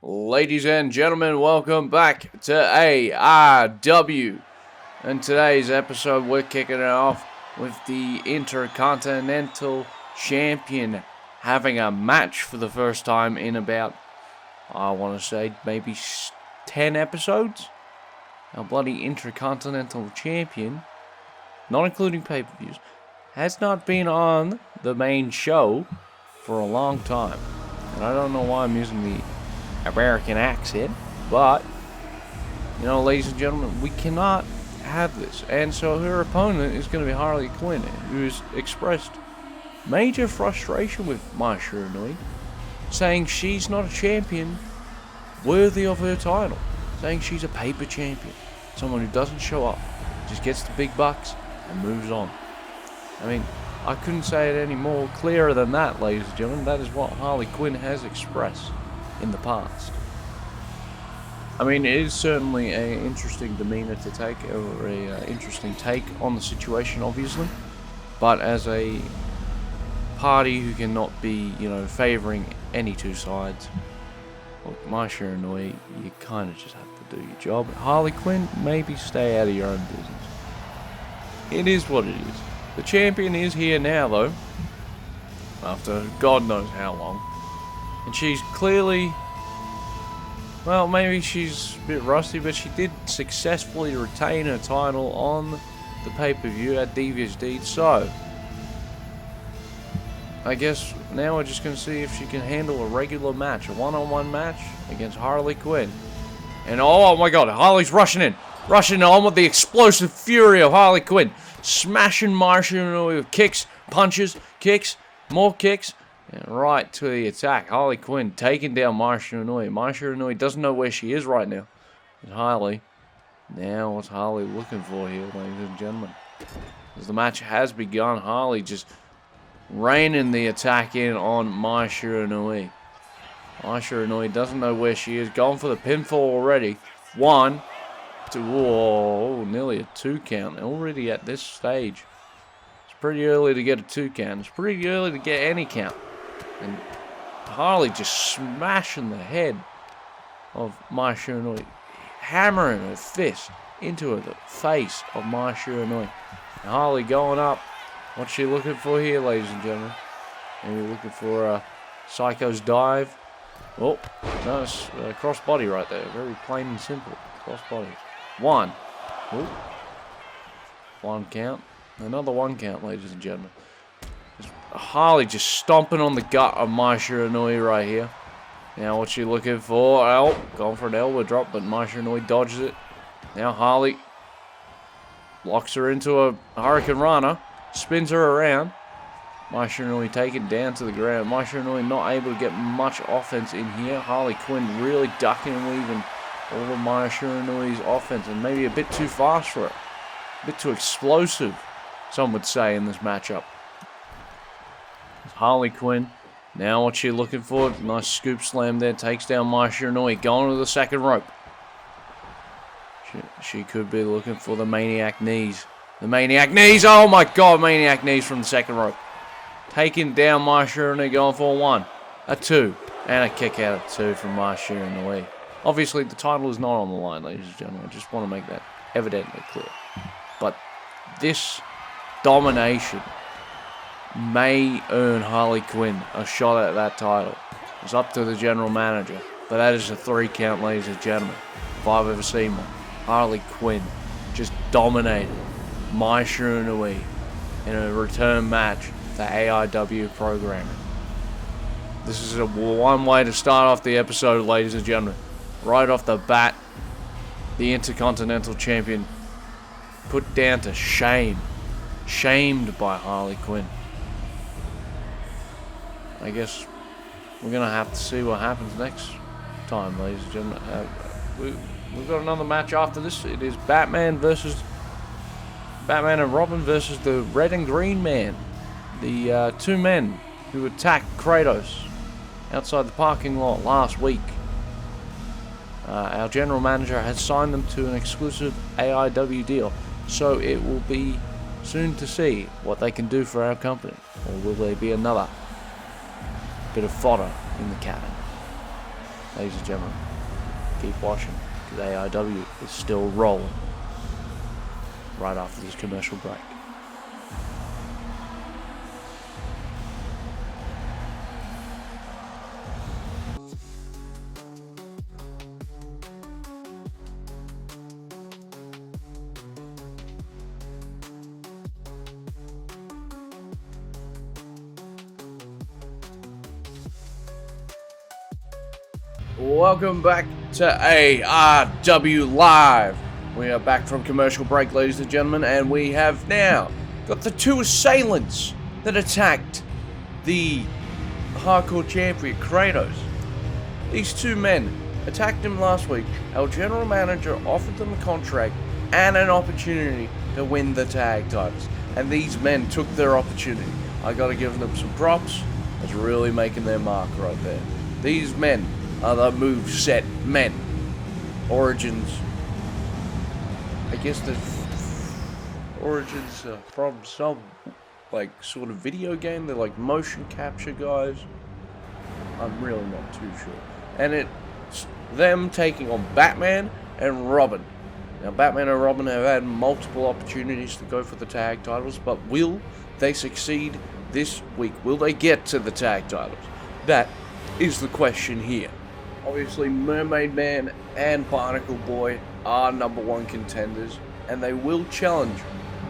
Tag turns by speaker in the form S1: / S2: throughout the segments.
S1: Ladies and gentlemen, welcome back to AIW. In today's episode, we're kicking it off with the Intercontinental Champion having a match for the first time in about, I want to say, maybe 10 episodes. Our bloody Intercontinental Champion, not including pay-per-views, has not been on the main show for a long time. And I don't know why I'm using the American accent, but, you know, ladies and gentlemen, we cannot have this. And so her opponent is going to be Harley Quinn, who's expressed major frustration with Mai Shiranui, saying she's not a champion worthy of her title, saying she's a paper champion, someone who doesn't show up, just gets the big bucks and moves on. I mean, I couldn't say it any more clearer than that, ladies and gentlemen. That is what Harley Quinn has expressed in the past. I mean, it is certainly an interesting demeanor to take, or a interesting take on the situation, obviously. But as a party who cannot be, favouring any two sides, look, Mai Shiranui, you kind of just have to do your job. Harley Quinn, maybe stay out of your own business. It is what it is. The champion is here now, though, after God knows how long. And she's clearly, well, maybe she's a bit rusty, but she did successfully retain her title on the pay-per-view at Devious Deeds. So, I guess now we're just going to see if she can handle a regular match, a one-on-one match against Harley Quinn. And oh my God, Harley's rushing on with the explosive fury of Harley Quinn, smashing Mai Shiranui with kicks, punches, kicks, more kicks. And right to the attack. Harley Quinn taking down Mai Shiranui. Mai Shiranui doesn't know where she is right now. And Harley. Now what's Harley looking for here, ladies and gentlemen? As the match has begun, Harley just raining the attack in on Mai Shiranui. Mai Shiranui doesn't know where she is. Going for the pinfall already. 1, 2, oh, nearly a 2 count. Already at this stage. It's pretty early to get a 2 count. It's pretty early to get any count. And Harley just smashing the head of Mai Shiranui, hammering her fist into the face of Mai Shiranui. And Harley going up. What's she looking for here, ladies and gentlemen? Maybe looking for a Psycho's dive. Oh, no, it's a crossbody right there. Very plain and simple. Crossbody. 1. Oh. 1 count. Another 1 count, ladies and gentlemen. Harley just stomping on the gut of Mai Shiranui right here. Now what's she looking for? Oh, going for an elbow drop, but Mai Shiranui dodges it. Now Harley locks her into a Hurricane Rana, spins her around. Mai Shiranui taken down to the ground. Mai Shiranui not able to get much offense in here. Harley Quinn really ducking and weaving all of Mai Shiranui's offense, and maybe a bit too fast for her. A bit too explosive, some would say, in this matchup. Harley Quinn, now what's she looking for? Nice scoop slam there, takes down Mai Shiranui, going to the second rope. She could be looking for the Maniac knees. The Maniac knees, oh my God, Maniac knees from the second rope. Taking down Mai Shiranui, going for a 1, a 2, and a kick out of 2 from Mai Shiranui. Obviously, the title is not on the line, ladies and gentlemen. I just want to make that evidently clear. But this domination may earn Harley Quinn a shot at that title. It's up to the general manager. But that is a 3 count, ladies and gentlemen. If I've ever seen one. Harley Quinn just dominated Mai Shiranui in a return match to AIW programming. This is one way to start off the episode, ladies and gentlemen. Right off the bat, the Intercontinental Champion put down to shame. Shamed by Harley Quinn. I guess we're going to have to see what happens next time, ladies and gentlemen. We've got another match after this. It is Batman and Robin versus the Red and Green Man. The 2 men who attacked Kratos outside the parking lot last week. Our general manager has signed them to an exclusive AIW deal. So it will be soon to see what they can do for our company. Or will there be another bit of fodder in the cabin? ladies and gentlemen, keep watching, because AIW is still rolling right after this commercial break. Welcome back to AIW Live. We are back from commercial break, ladies and gentlemen, and we have now got the two assailants that attacked the hardcore champion, Kratos. These two men attacked him last week. Our general manager offered them a contract and an opportunity to win the tag titles, and these men took their opportunity. I gotta give them some props. It's really making their mark right there. These men are the moveset men. Origins. I guess the origins from some like sort of video game. They're like motion capture guys. I'm really not too sure. And it's them taking on Batman and Robin. Now Batman and Robin have had multiple opportunities to go for the tag titles, but will they succeed this week? Will they get to the tag titles? That is the question here. Obviously, Mermaid Man and Barnacle Boy are #1 contenders, and they will challenge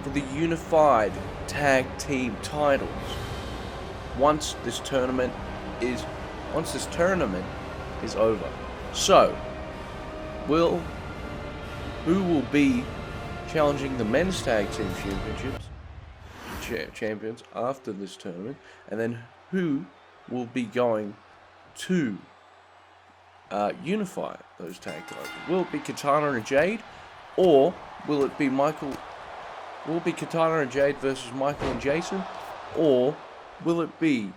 S1: for the unified tag team titles once this tournament is over. So, who will be challenging the men's tag team champions after this tournament, and then who will be going to unify those tag titles? Will it be Katana and Jade, or will it be Katana and Jade versus Michael and Jason, or will it be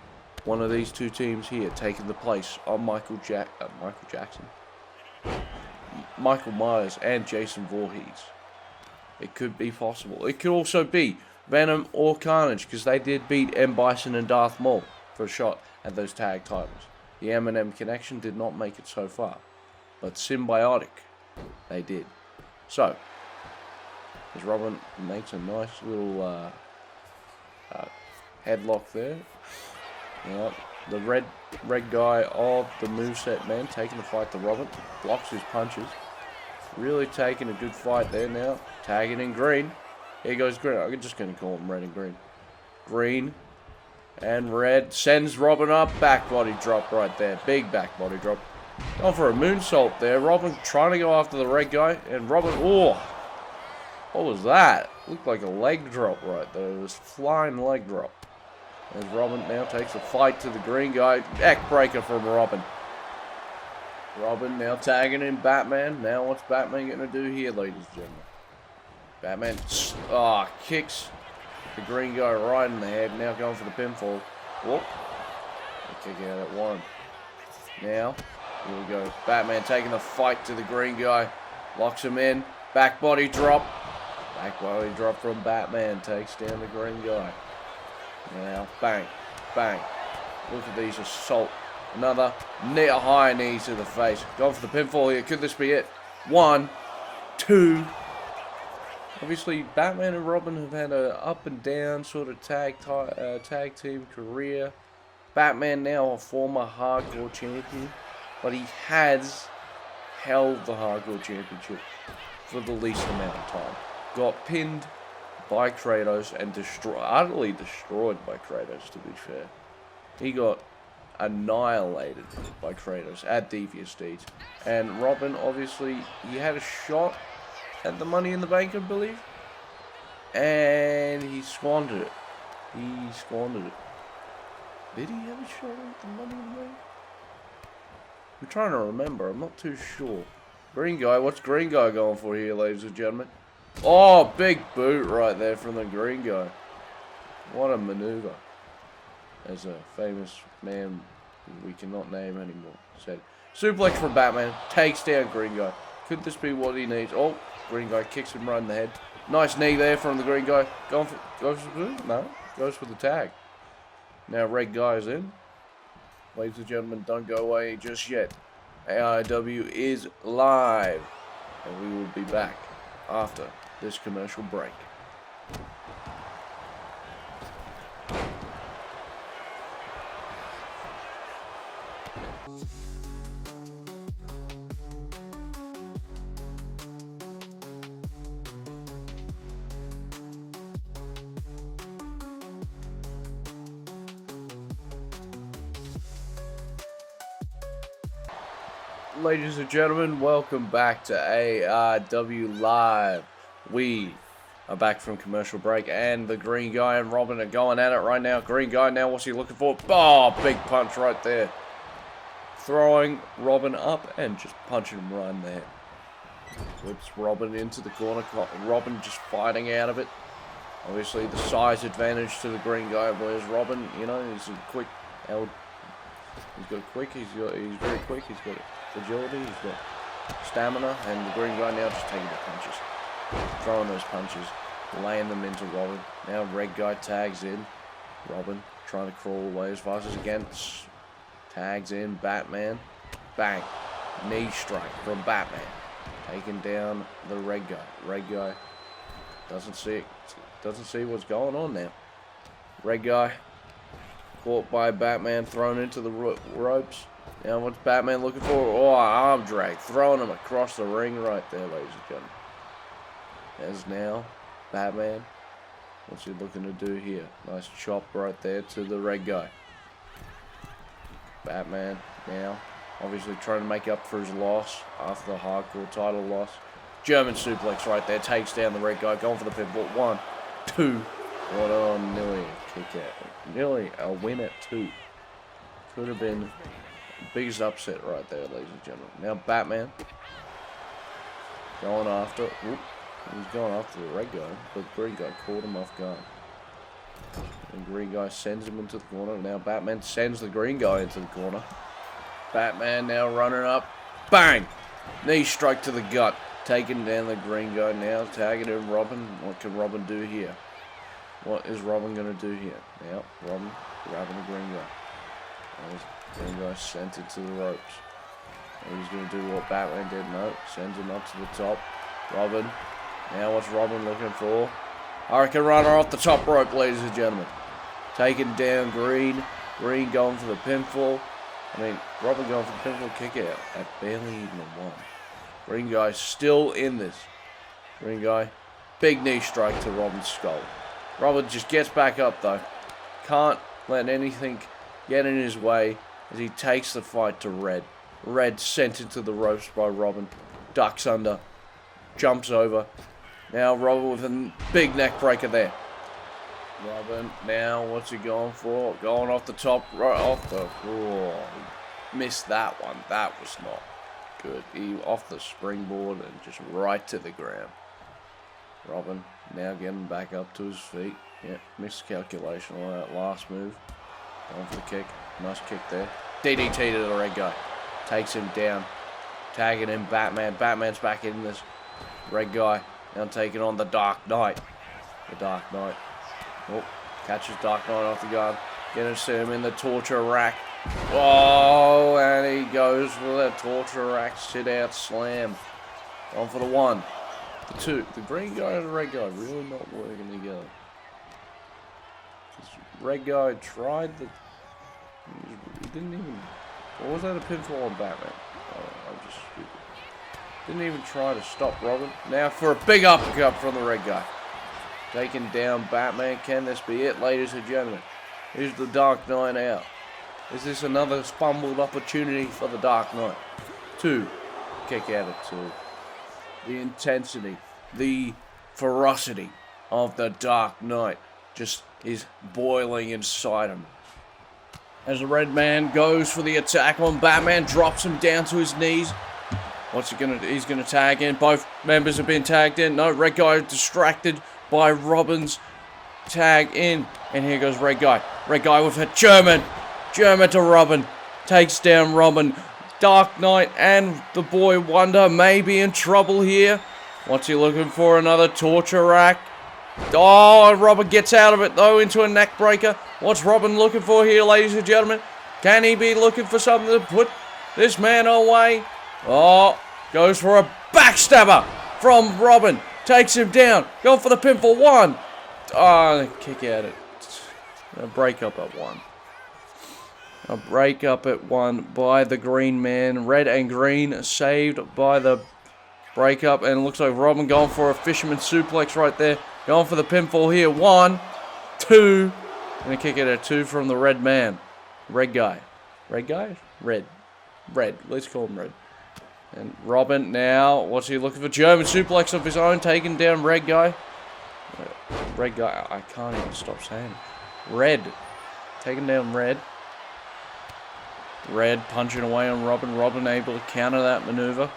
S1: one of these two teams here taking the place of Michael Myers and Jason Voorhees? It could be possible. It could also be Venom or Carnage, because they did beat M. Bison and Darth Maul for a shot at those tag titles. The M&M connection did not make it so far, but Symbiotic, they did. So, as Robin makes a nice little headlock there. The red guy of the moveset man taking the fight to Robin, blocks his punches. Really taking a good fight there now. Tagging in green. Here goes green. I'm just going to call him red and green. Green and red sends Robin up. Back body drop right there. Big back body drop. Going for a moonsault there. Robin trying to go after the red guy. And Robin, oh, what was that? Looked like a leg drop right there. It was flying leg drop. As Robin now takes a fight to the green guy. Neck breaker from Robin. Robin now tagging in Batman. Now what's Batman going to do here, ladies and gentlemen? Batman kicks the green guy right in the head. Now going for the pinfall. Whoop. Kick out at one. Now, here we go. Batman taking the fight to the green guy. Locks him in. Back body drop. Back body drop from Batman. Takes down the green guy. Now, bang. Bang. Look at these assault. Another high knee to the face. Going for the pinfall here. Could this be it? 1, 2. Obviously, Batman and Robin have had a up and down sort of tag team career. Batman now a former hardcore champion, but he has held the hardcore championship for the least amount of time. Got pinned by Kratos and utterly destroyed by Kratos, to be fair. He got annihilated by Kratos at Devious Deeds. And Robin, obviously, he had a shot at the Money in the Bank, I believe. And he squandered it. Did he have a shot at the Money in the Bank? I'm trying to remember. I'm not too sure. Green guy. What's green guy going for here, ladies and gentlemen? Oh, big boot right there from the green guy. What a maneuver. As a famous man we cannot name anymore said. Suplex from Batman. Takes down green guy. Could this be what he needs? Oh, green guy kicks him right in the head. Nice knee there from the green guy. Goes for the tag. Now red guy is in. Ladies and gentlemen, don't go away just yet. AIW is live, and we will be back after this commercial break. Ladies and gentlemen, welcome back to AIW Live. We are back from commercial break, and the green guy and Robin are going at it right now. Green guy now, what's he looking for? Oh, big punch right there. Throwing Robin up and just punching him right there. Whips Robin into the corner. Robin just fighting out of it. Obviously, the size advantage to the green guy, whereas Robin, you know, he's a quick. He's got quick. He's very quick. He's got agility. He's got stamina, and the green guy now just taking the punches, throwing those punches, laying them into Robin. Now red guy tags in. Robin trying to crawl away as fast as he can. Tags in. Batman. Bang. Knee strike from Batman. Taking down the red guy. Red guy doesn't see it. Doesn't see what's going on now. Red guy caught by Batman, thrown into the ropes. Now what's Batman looking for? Oh, arm drag. Throwing him across the ring right there, ladies and gentlemen. As now, Batman, what's he looking to do here? Nice chop right there to the red guy. Batman now, obviously trying to make up for his loss after the hardcore title loss. German suplex right there. Takes down the red guy. Going for the pinfall. 1, 2. What on? Nearly a kick out. Nearly a win at 2. Could have been the biggest upset right there, ladies and gentlemen. Now Batman going after. Whoop, he's going after the red guy, but the green guy caught him off guard. And green guy sends him into the corner. Now Batman sends the green guy into the corner. Batman now running up. Bang! Knee strike to the gut. Taking down the green guy now. Tagging in Robin. What can Robin do here? What is Robin going to do here? Now, Robin grabbing the green guy. The green guy sent it to the ropes. And he's going to do what Batman did. No, sends him up to the top. Robin. Now what's Robin looking for? Hurricane Runner off the top rope, ladies and gentlemen. Taking down Green. Green going for the pinfall. I mean, Robin going for the pinfall kick out at barely even a 1. Green guy still in this. Green guy. Big knee strike to Robin's skull. Robin just gets back up though. Can't let anything get in his way as he takes the fight to Red. Red sent into the ropes by Robin. Ducks under. Jumps over. Now Robin with a big neck breaker there. Robin, now what's he going for? Going off the top, right off the... Oh, missed that one. That was not good. He off the springboard and just right to the ground. Robin now getting back up to his feet. Yeah, miscalculation on that last move. Going for the kick. Nice kick there. DDT to the red guy. Takes him down. Tagging in Batman. Batman's back in this. Red guy now taking on the Dark Knight. The Dark Knight. Oh, catches Dark Knight off the guard. Gonna see him in the torture rack. Oh, and he goes for the torture rack sit out slam. On for the 1. The 2. The green guy and the red guy really not working together. Red guy tried the... He didn't even... Or was that a pinfall on Batman? Oh, I'm just stupid. Didn't even try to stop Robin. Now for a big uppercut from the red guy. Taking down Batman. Can this be it, ladies and gentlemen? Is the Dark Knight out? Is this another fumbled opportunity for the Dark Knight? 2. Kick out at 2. The intensity, the ferocity of the Dark Knight just is boiling inside him. As the red man goes for the attack on Batman, drops him down to his knees. What's he gonna do? He's gonna tag in. Both members have been tagged in. No, red guy distracted by Robin's tag in. And here goes red guy. Red guy with a German to Robin. Takes down Robin. Dark Knight and the Boy Wonder may be in trouble here. What's he looking for? Another torture rack. Oh, Robin gets out of it though into a neck breaker. What's Robin looking for here, ladies and gentlemen? Can he be looking for something to put this man away. Oh, goes for a backstabber from Robin. Takes him down. Going for the pinfall. 1. Oh, kick out it. A break up at 1. A break up at 1 by the green man. Red and green saved by the break up. And it looks like Robin going for a fisherman suplex right there. Going for the pinfall here. 1, 2. And a kick out at 2 from the red man. Red guy. Red guy? Red. Red. Let's call him Red. And Robin now, what's he looking for? German suplex of his own. Taking down Red guy. Red guy. I can't even stop saying it. Red. Taking down Red. Red punching away on Robin. Robin able to counter that maneuver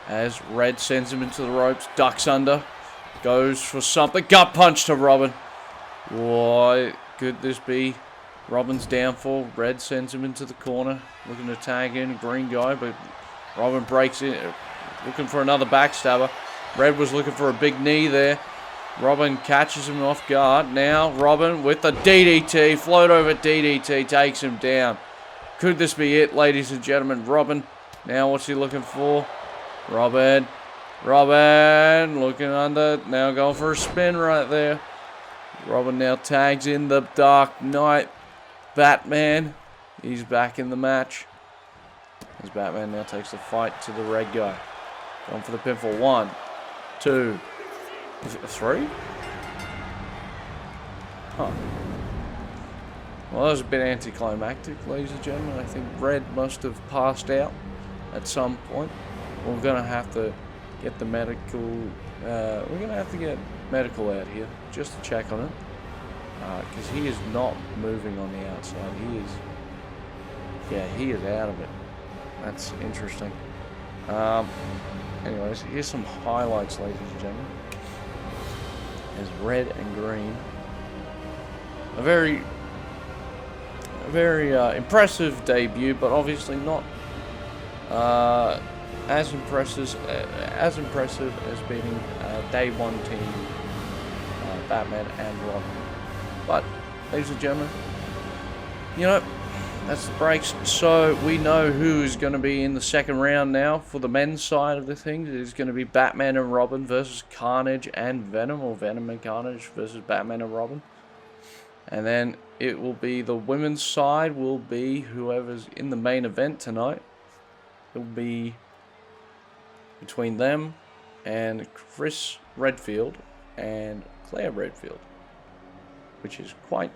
S1: as Red sends him into the ropes. Ducks under. Goes for something. Gut punch to Robin. Why could this be Robin's downfall? Red sends him into the corner. Looking to tag in green guy, but Robin breaks in. Looking for another backstabber. Red was looking for a big knee there. Robin catches him off guard. Now Robin with the DDT. Float over DDT. Takes him down. Could this be it, ladies and gentlemen? Robin. Now what's he looking for? Robin. Robin. Looking under. Now going for a spin right there. Robin now tags in the Dark Knight. Batman. He's back in the match. As Batman now takes the fight to the red guy. Going for the pinfall. 1, 2. Is it a 3? Huh. Well, that was a bit anticlimactic, ladies and gentlemen. I think Red must have passed out at some point. We're going to have to get the medical... we're going to have to get medical out here just to check on it. Because he is not moving on the outside. He is... Yeah, he is out of it. That's interesting. Anyways, here's some highlights, ladies and gentlemen. As Red and Green... A very impressive debut, but obviously not as impressive as beating Day 1 team Batman and Robin. But, ladies and gentlemen, you know, that's the breaks. So we know who is going to be in the second round now for the men's side of the thing. It is going to be Batman and Robin versus Carnage and Venom, or Venom and Carnage versus Batman and Robin. And then it will be the women's side will be whoever's in the main event tonight. It will be between them and Chris Redfield and Claire Redfield, which is quite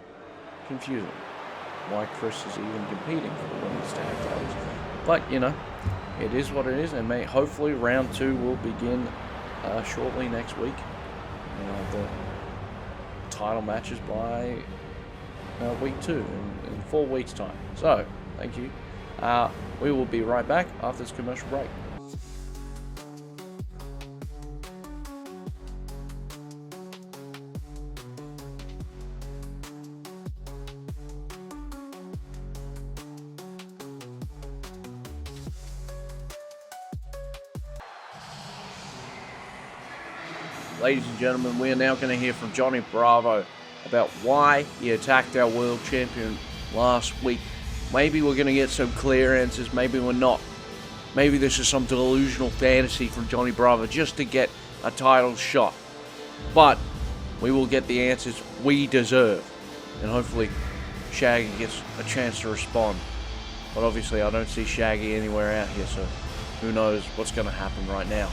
S1: confusing. Why Chris is even competing for the women's tag titles. But, you know, it is what it is, and hopefully round 2 will begin shortly next week. The title matches by week 2 in 4 weeks' time. So, thank you. We will be right back after this commercial break. Ladies and gentlemen, we are now going to hear from Johnny Bravo about why he attacked our world champion last week. Maybe we're going to get some clear answers, maybe we're not. Maybe this is some delusional fantasy from Johnny Bravo just to get a title shot. But we will get the answers we deserve. And hopefully Shaggy gets a chance to respond. But obviously I don't see Shaggy anywhere out here, so who knows what's going to happen right now.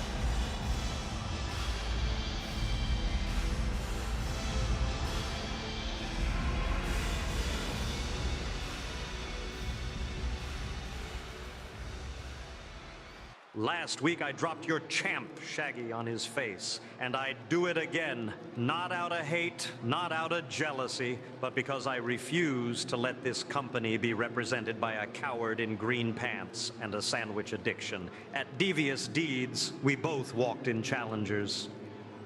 S2: Last week I dropped your champ, Shaggy, on his face, and I'd do it again, not out of hate, not out of jealousy, but because I refuse to let this company be represented by a coward in green pants and a sandwich addiction. At Devious Deeds, we both walked in challengers,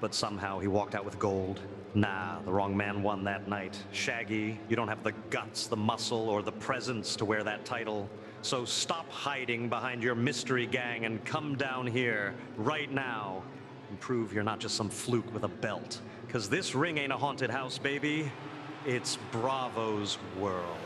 S2: but somehow he walked out with gold. Nah, the wrong man won that night. Shaggy, you don't have the guts, the muscle, or the presence to wear that title. So stop hiding behind your mystery gang and come down here right now and prove you're not just some fluke with a belt. Because this ring ain't a haunted house, baby. It's Bravo's world.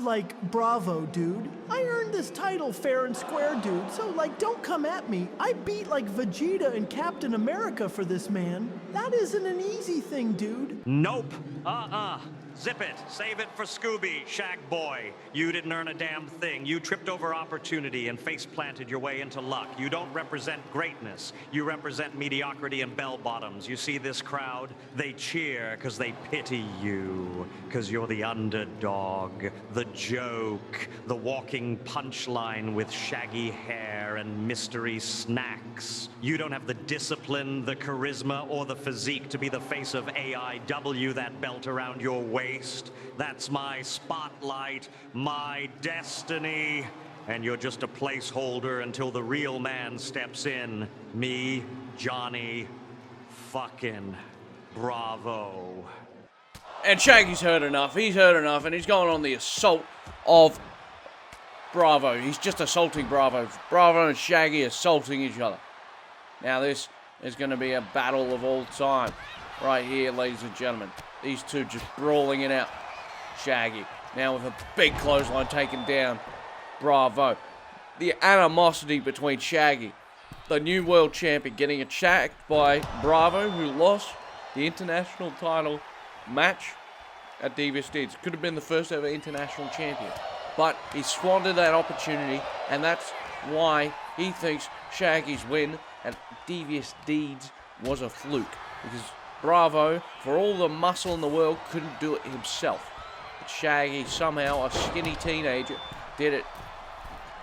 S3: Like, bravo, dude. I earned this title fair and square, dude, so, like, don't come at me. I beat, like, Vegeta and Captain America for this man. That isn't an easy thing, dude.
S2: Nope. Zip it. Save it for Scooby, Shag Boy. You didn't earn a damn thing. You tripped over opportunity and face-planted your way into luck. You don't represent greatness. You represent mediocrity and bell-bottoms. You see this crowd? They cheer because they pity you. Because you're the underdog, the joke, the walking punchline with shaggy hair and mystery snacks. You don't have the discipline, the charisma, or the physique to be the face of AIW, that belt around your waist. That's my spotlight, my destiny. And you're just a placeholder until the real man steps in. Me, Johnny, fucking Bravo.
S1: And Shaggy's heard enough. He's heard enough, and he's going on the assault of Bravo. He's just assaulting Bravo. Bravo and Shaggy assaulting each other. Now this is going to be a battle of all time. Right here, ladies and gentlemen. These two just brawling it out. Shaggy now with a big clothesline taking down Bravo. The animosity between Shaggy, the new world champion, getting attacked by Bravo, who lost the international title match at Devious Deeds. Could have been the first ever international champion. But he squandered that opportunity, and that's why he thinks Shaggy's win at Devious Deeds was a fluke. Because Bravo, for all the muscle in the world, couldn't do it himself. But Shaggy, somehow, a skinny teenager, did it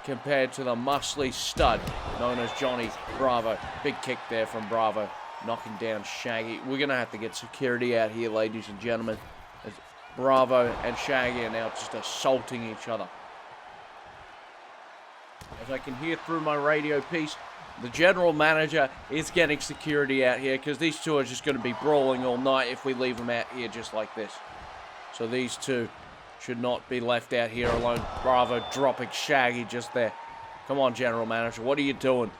S1: compared to the muscly stud known as Johnny Bravo. Big kick there from Bravo, knocking down Shaggy. We're going to have to get security out here, ladies and gentlemen, as Bravo and Shaggy are now just assaulting each other. As I can hear through my radio piece, the general manager is getting security out here because these two are just going to be brawling all night if we leave them out here just like this. So these two should not be left out here alone. Bravo dropping Shaggy just there. Come on, general manager, what are you doing?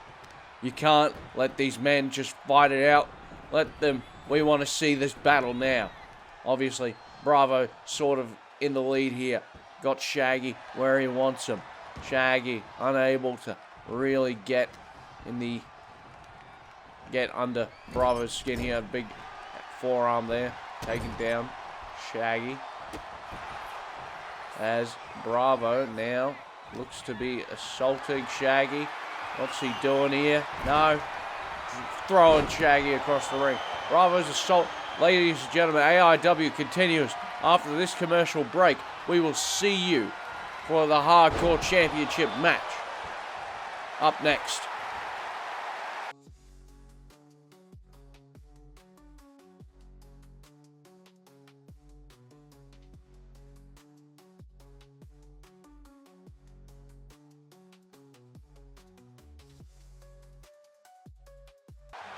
S1: You can't let these men just fight it out. Let them. We want to see this battle now. Obviously, Bravo sort of in the lead here. Got Shaggy where he wants him. Shaggy unable to really get under Bravo's skin here. A big forearm there, taking down Shaggy. As Bravo now looks to be assaulting Shaggy. What's he doing here? No. Throwing Shaggy across the ring. Bravo's assault. Ladies and gentlemen, AIW continues. After this commercial break, we will see you for the Hardcore Championship match. Up next.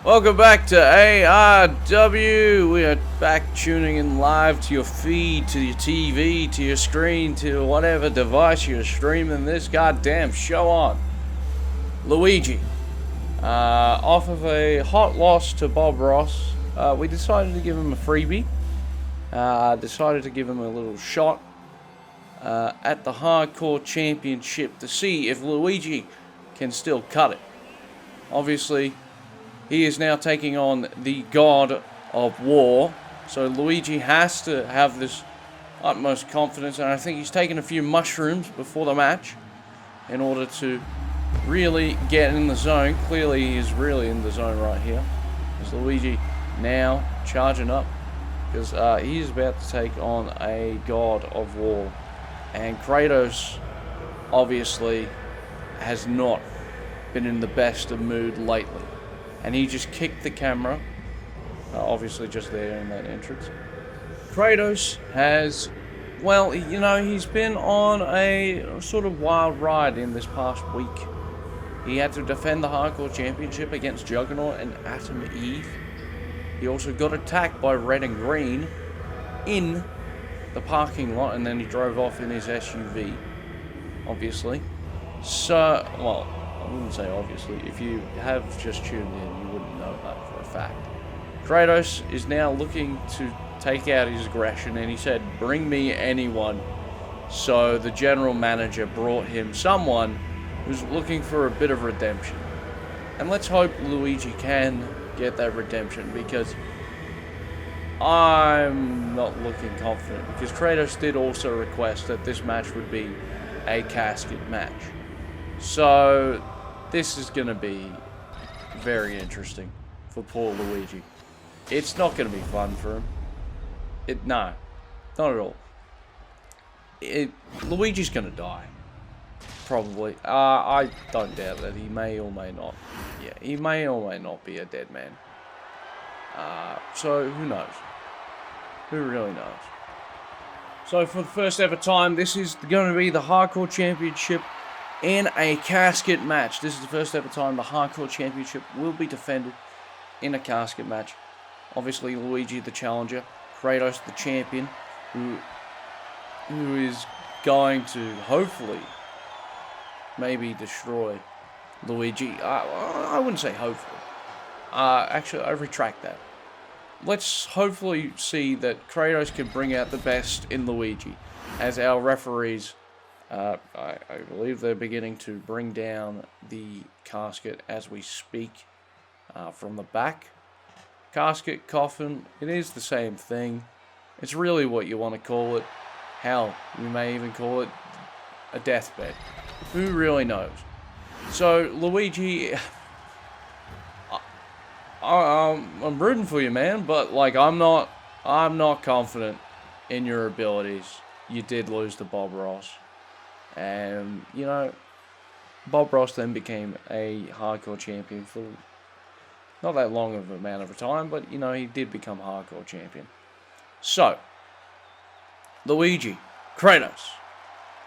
S1: Welcome back to AIW. We are back tuning in live to your feed, to your TV, to your screen, to whatever device you're streaming this goddamn show on. Luigi, off of a hot loss to Bob Ross, we decided to give him a freebie. Decided to give him a little shot at the Hardcore Championship to see if Luigi can still cut it. Obviously, he is now taking on the God of War, so Luigi has to have this utmost confidence, and I think he's taken a few mushrooms before the match in order to really get in the zone. Clearly, he is really in the zone right here. As Luigi now charging up, because he is about to take on a God of War, and Kratos obviously has not been in the best of mood lately. And he just kicked the camera, obviously just there in that entrance. Kratos has, well, you know, he's been on a sort of wild ride in this past week. He had to defend the Hardcore Championship against Juggernaut and Atom Eve. He also got attacked by Red and Green in the parking lot, and then he drove off in his SUV, obviously. So, well, I wouldn't say obviously. If you have just tuned in, you wouldn't know that for a fact. Kratos is now looking to take out his aggression, and he said, "Bring me anyone." So the general manager brought him someone who's looking for a bit of redemption. And let's hope Luigi can get that redemption, because I'm not looking confident. Because Kratos did also request that this match would be a casket match. So this is going to be very interesting for poor Luigi. It's not going to be fun for him. No, not at all. Luigi's going to die. Probably. I don't doubt that. He may or may not. Yeah, he may or may not be a dead man. So, who knows? Who really knows? So, for the first ever time, this is going to be the Hardcore Championship in a casket match. This is the first ever time the Hardcore Championship will be defended in a casket match. Obviously, Luigi the challenger, Kratos the champion, who is going to hopefully maybe destroy Luigi. I wouldn't say hopefully. Actually, I retract that. Let's hopefully see that Kratos can bring out the best in Luigi, as our referees, I believe they're beginning to bring down the casket as we speak, from the back. Casket, coffin, it is the same thing. It's really what you want to call it. Hell, you may even call it a deathbed. Who really knows? So, Luigi, I'm rooting for you, man, but, like, I'm not confident in your abilities. You did lose to Bob Ross. And, you know, Bob Ross then became a hardcore champion for not that long of an amount of time, but, you know, he did become hardcore champion. So, Luigi, Kratos,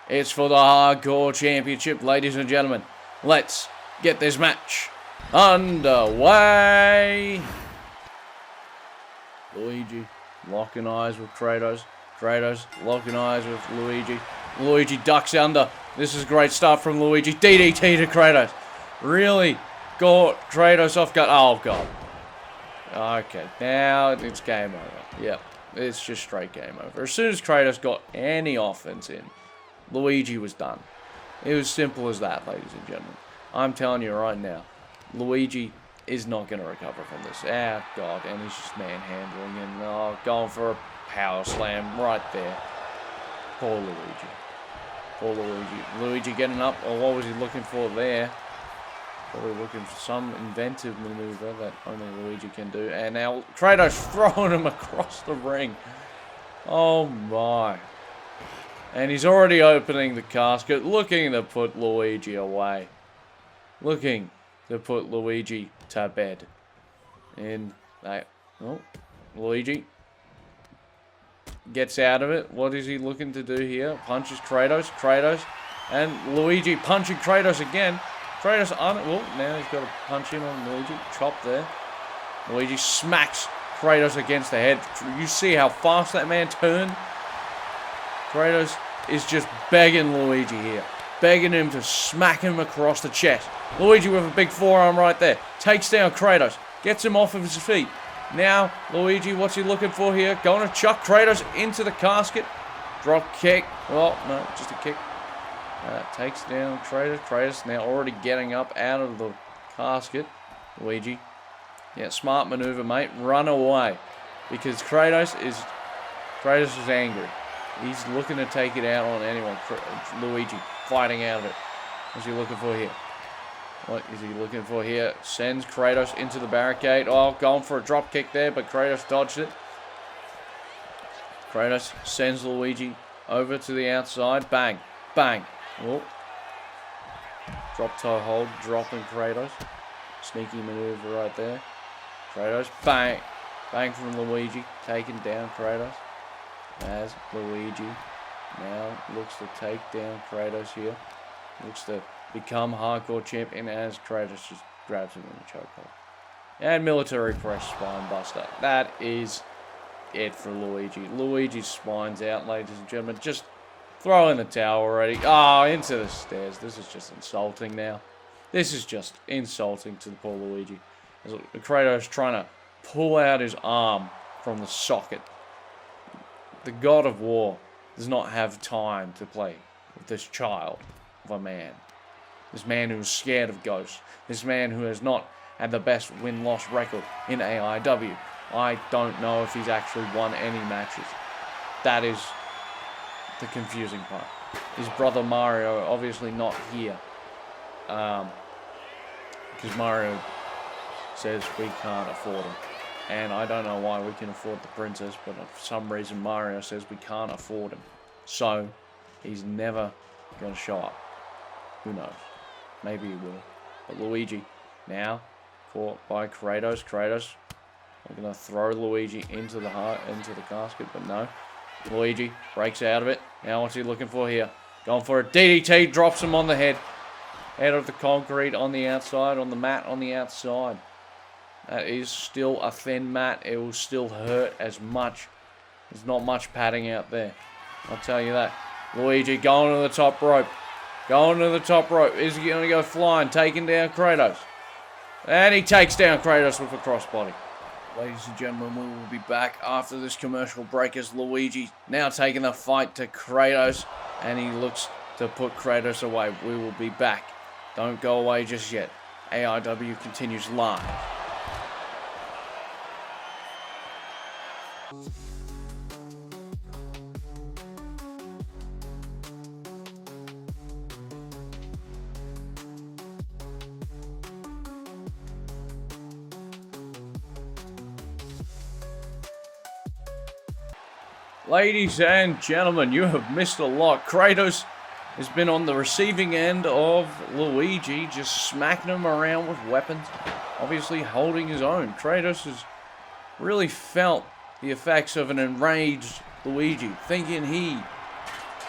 S1: it's for the Hardcore Championship, ladies and gentlemen. Let's get this match underway. Luigi locking eyes with Kratos. Kratos locking eyes with Luigi. Luigi ducks under. This is a great start from Luigi. DDT to Kratos. Really got Kratos off guard. Oh, God. Okay, now it's game over. Yep, it's just straight game over. As soon as Kratos got any offense in, Luigi was done. It was simple as that, ladies and gentlemen. I'm telling you right now, Luigi is not going to recover from this. Ah, God, and he's just manhandling him. Oh, going for a power slam right there. Poor Luigi. Poor Luigi. Luigi getting up. Oh, what was he looking for there? Probably looking for some inventive maneuver that only Luigi can do. And now Kratos throwing him across the ring. Oh, my. And he's already opening the casket, looking to put Luigi away. Looking to put Luigi to bed. And that, oh, Luigi gets out of it. What is he looking to do here? Punches Kratos. Kratos. And Luigi punching Kratos again. Kratos well, now he's got to punch in on Luigi. Chop there. Luigi smacks Kratos against the head. You see how fast that man turned? Kratos is just begging Luigi here. Begging him to smack him across the chest. Luigi with a big forearm right there. Takes down Kratos. Gets him off of his feet. Now, Luigi, what's he looking for here? Going to chuck Kratos into the casket. Drop kick. Oh, no, just a kick. Takes down Kratos. Kratos now already getting up out of the casket. Luigi. Yeah, smart maneuver, mate. Run away. Because Kratos is angry. He's looking to take it out on anyone. Luigi fighting out of it. What's he looking for here? What is he looking for here? Sends Kratos into the barricade. Oh, going for a drop kick there, but Kratos dodged it. Kratos sends Luigi over to the outside. Bang. Bang. Oh. Drop toe hold. Dropping Kratos. Sneaky maneuver right there. Kratos. Bang. Bang from Luigi. Taking down Kratos. As Luigi now looks to take down Kratos here. Looks to become hardcore champion as Kratos just grabs him in the chokehold. And military press spine buster. That is it for Luigi. Luigi's spine's out, ladies and gentlemen. Just throw in the towel already. Oh, into the stairs. This is just insulting now. This is just insulting to the poor Luigi. As Kratos trying to pull out his arm from the socket. The god of war does not have time to play with this child of a man. This man who is scared of ghosts. This man who has not had the best win-loss record in AIW. I don't know if he's actually won any matches. That is the confusing part. His brother Mario obviously not here. Because Mario says we can't afford him. And I don't know why we can afford the princess, but for some reason Mario says we can't afford him. So, he's never going to show up. Who knows? Maybe he will. But Luigi, now, caught by Kratos. Kratos, I'm going to throw Luigi into the casket, but no. Luigi breaks out of it. Now what's he looking for here? Going for a DDT, drops him on the head. Out of the concrete on the outside, on the mat on the outside. That is still a thin mat. It will still hurt as much. There's not much padding out there. I'll tell you that. Luigi going to the top rope. Going to the top rope. Is he going to go flying? Taking down Kratos. And he takes down Kratos with a crossbody. Ladies and gentlemen, we will be back after this commercial break as Luigi now taking the fight to Kratos. And he looks to put Kratos away. We will be back. Don't go away just yet. AIW continues live. Ladies and gentlemen, you have missed a lot. Kratos has been on the receiving end of Luigi, just smacking him around with weapons, obviously holding his own. Kratos has really felt the effects of an enraged Luigi,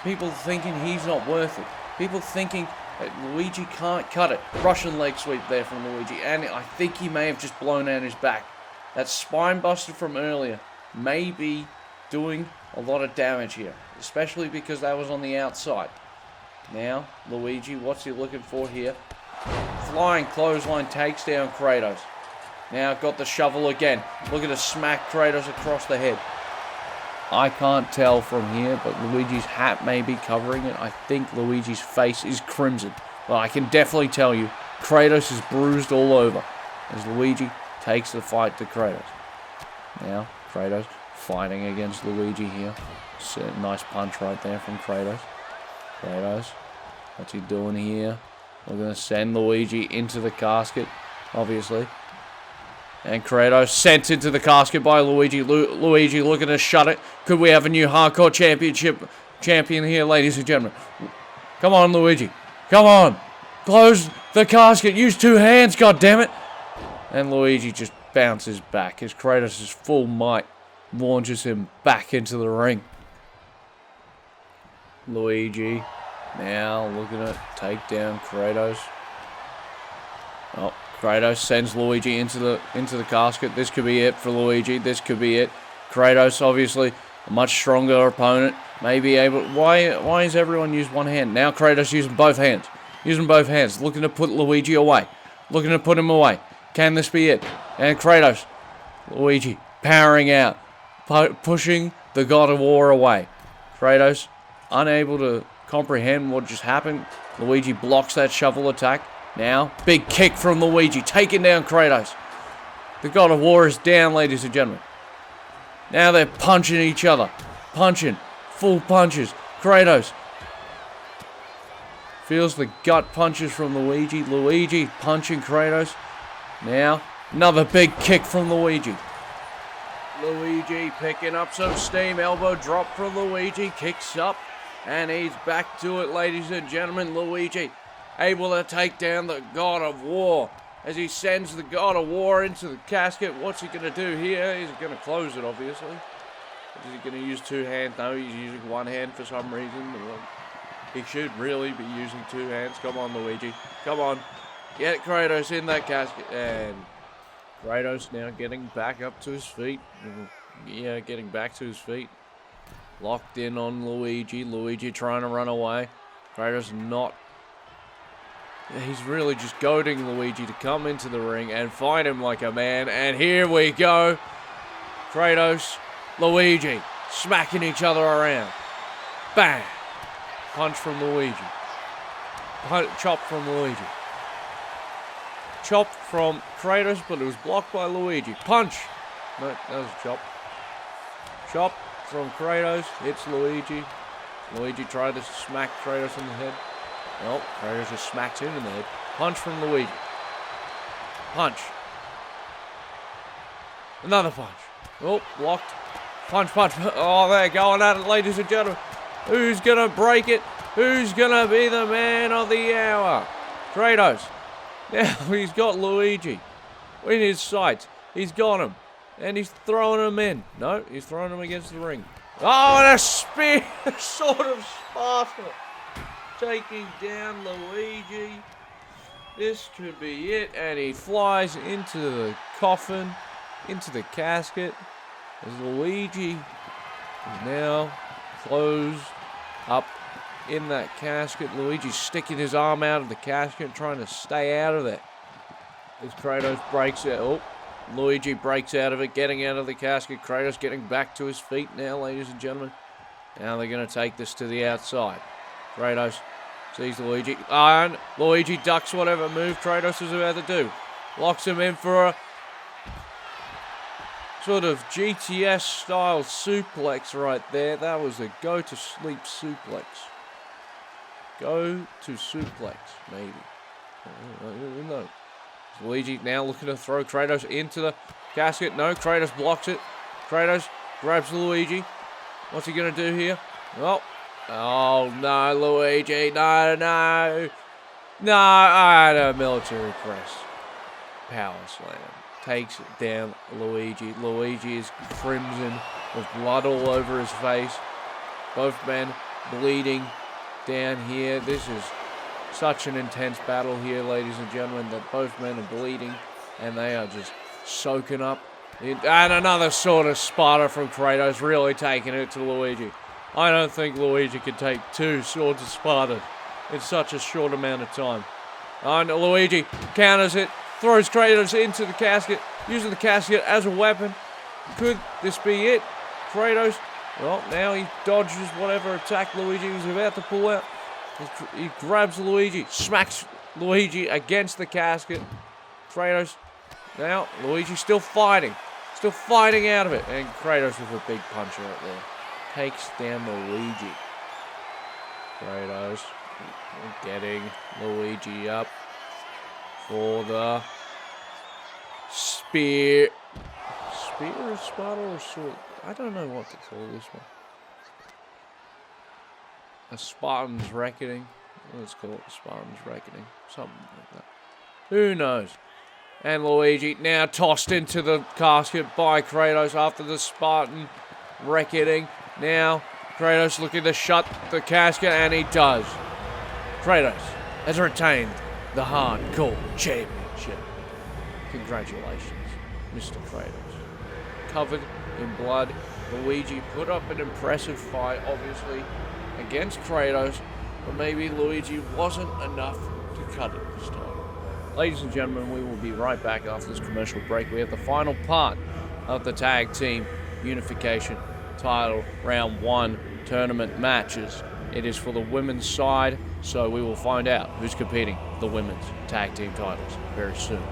S1: people thinking he's not worth it. People thinking that Luigi can't cut it. Russian leg sweep there from Luigi, and I think he may have just blown out his back. That spine buster from earlier may be doing a lot of damage here, especially because that was on the outside. Now, Luigi, what's he looking for here? Flying clothesline takes down Kratos. Now got the shovel again. Looking to smack Kratos across the head. I can't tell from here, but Luigi's hat may be covering it. I think Luigi's face is crimson. But I can definitely tell you, Kratos is bruised all over as Luigi takes the fight to Kratos. Now, Kratos fighting against Luigi here. Nice punch right there from Kratos. Kratos, what's he doing here? We're going to send Luigi into the casket, obviously. And Kratos sent into the casket by Luigi. Luigi looking to shut it. Could we have a new Hardcore Championship champion here, ladies and gentlemen? Come on, Luigi. Come on. Close the casket. Use two hands, goddammit. And Luigi just bounces back as Kratos' full might launches him back into the ring. Luigi now looking to take down Kratos. Oh, Kratos sends Luigi into the casket. This could be it for Luigi. This could be it. Kratos, obviously, a much stronger opponent. May be able... Why is everyone using one hand? Now Kratos using both hands. Using both hands. Looking to put Luigi away. Looking to put him away. Can this be it? And Kratos. Luigi powering out. Pushing the God of War away. Kratos, unable to comprehend what just happened. Luigi blocks that shovel attack. Now, big kick from Luigi, taking down Kratos. The God of War is down, ladies and gentlemen. Now they're punching each other. Punching. Full punches. Kratos feels the gut punches from Luigi. Luigi punching Kratos. Now, another big kick from Luigi. Luigi picking up some steam. Elbow drop from Luigi. Kicks up. And he's back to it, ladies and gentlemen. Luigi able to take down the God of War as he sends the God of War into the casket. What's he going to do here? He's going to close it, obviously. Is he going to use two hands? No, he's using one hand for some reason. He should really be using two hands. Come on, Luigi. Come on. Get Kratos in that casket. And Kratos now getting back up to his feet. Yeah, getting back to his feet. Locked in on Luigi. Luigi trying to run away. Kratos not. He's really just goading Luigi to come into the ring and fight him like a man. And here we go. Kratos, Luigi, smacking each other around. Bang! Punch from Luigi. Chop from Luigi. Chop from Kratos, but it was blocked by Luigi. Punch! No, that was a chop. Chop from Kratos. Hits Luigi. Luigi tried to smack Kratos in the head. Nope, Kratos just smacks him in the head. Punch from Luigi. Punch. Another punch. Oh, blocked. Punch, punch. Oh, they're going at it, ladies and gentlemen. Who's going to break it? Who's going to be the man of the hour? Kratos. Now he's got Luigi in his sights. He's got him. And he's throwing him in. No, he's throwing him against the ring. Oh, and a spear. Sort of Sparta. Taking down Luigi. This could be it. And he flies into the coffin. Into the casket. As Luigi is now closed up in that casket. Luigi's sticking his arm out of the casket, trying to stay out of it. As Kratos breaks it. Oh, Luigi breaks out of it, getting out of the casket. Kratos getting back to his feet now, ladies and gentlemen. Now they're going to take this to the outside. Kratos sees Luigi. And Luigi ducks whatever move Kratos is about to do. Locks him in for a sort of GTS-style suplex right there. That was a go-to-sleep suplex. Go-to-suplex, maybe. Who knows? Luigi now looking to throw Kratos into the casket. No, Kratos blocks it. Kratos grabs Luigi. What's he going to do here? Oh, no, Luigi. No. No, I had a military press. Power slam. Takes down Luigi. Luigi is crimson with blood all over his face. Both men bleeding down here. This is such an intense battle here, ladies and gentlemen, that both men are bleeding and they are just soaking up. And another sort of Sparta from Kratos, really taking it to Luigi. I don't think Luigi could take two swords of Sparta in such a short amount of time. And Luigi counters it. Throws Kratos into the casket, using the casket as a weapon. Could this be it? Kratos, well, now he dodges whatever attack Luigi was about to pull out. He grabs Luigi, smacks Luigi against the casket. Kratos, now Luigi still fighting out of it. And Kratos with a big punch right there. Takes down Luigi. Kratos getting Luigi up for the spear. Spear or Sparta or sword? I don't know what to call this one. A Spartan's Reckoning. Let's call it Spartan's Reckoning. Something like that. Who knows? And Luigi now tossed into the casket by Kratos after the Spartan Reckoning. Now Kratos looking to shut the casket, and he does. Kratos has retained the Hardcore Championship. Congratulations, Mr. Kratos. Covered in blood, Luigi put up an impressive fight, obviously, against Kratos, but maybe Luigi wasn't enough to cut it this time. Ladies and gentlemen, we will be right back after this commercial break. We have the final part of the Tag Team Unification Title Round 1 tournament matches. It is for the women's side, so we will find out who's competing for the women's tag team titles very soon.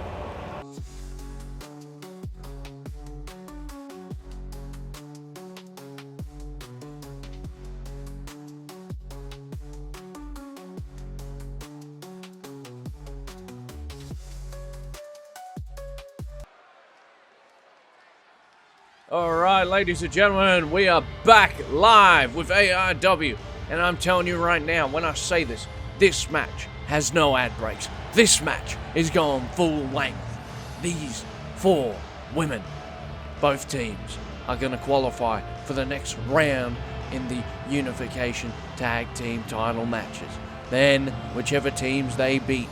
S1: Alright, ladies and gentlemen, we are back live with AIW. And I'm telling you right now, when I say this, this match has no ad breaks. This match is going full length. These 4 women, both teams, are going to qualify for the next round in the Unification Tag Team title matches. Then, whichever teams they beat,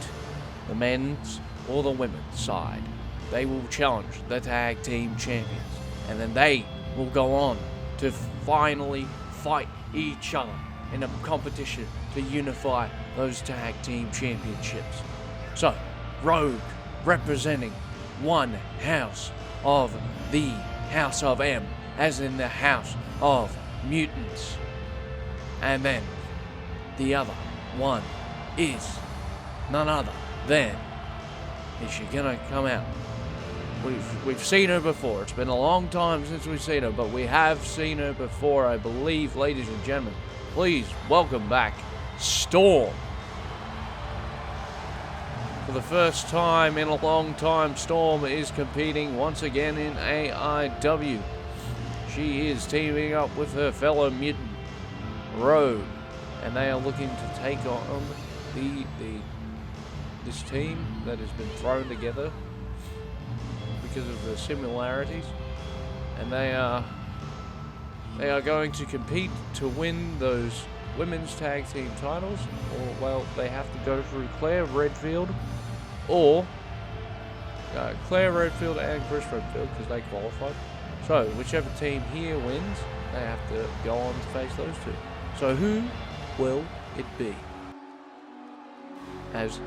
S1: the men's or the women's side, they will challenge the Tag Team Champions. And then they will go on to finally fight each other in a competition to unify those Tag Team Championships. So, Rogue representing one house of the House of M, as in the House of Mutants. And then the other one is none other than, is she gonna come out? We've seen her before. It's been a long time since we've seen her, but we have seen her before, I believe, ladies and gentlemen. Please welcome back Storm. For the first time in a long time, Storm is competing once again in AIW. She is teaming up with her fellow mutant, Rogue, and they are looking to take on this team that has been thrown together because of the similarities, and they are going to compete to win those women's tag team titles, or well, they have to go through Claire Redfield or Claire Redfield and Chris Redfield because they qualified. So whichever team here wins, they have to go on to face those two. So who will it be as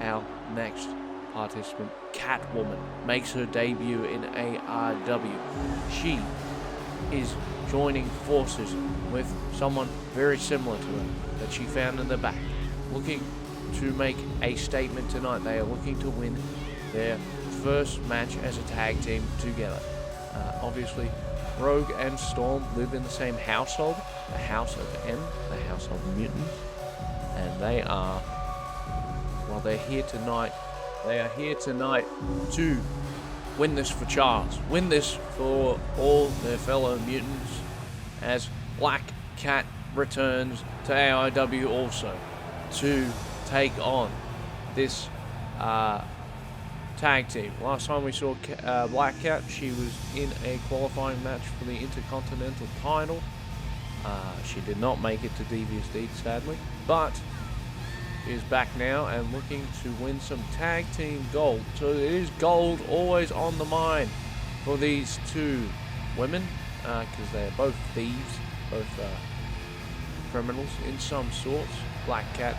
S1: our next participant? Catwoman makes her debut in AIW. She is joining forces with someone very similar to her that she found in the back, looking to make a statement tonight. They are looking to win their first match as a tag team together. Obviously, Rogue and Storm live in the same household, the House of M, the House of Mutants, and they are, well, they're here tonight. They are here tonight to win this for Charles, win this for all their fellow mutants, as Black Cat returns to AIW also to take on this tag team. Last time we saw Black Cat, she was in a qualifying match for the Intercontinental title. She did not make it to Devious Deeds, sadly, but is back now and looking to win some tag team gold. So it is gold always on the mind for these two women, because they are both thieves, both criminals in some sorts. Black Cat,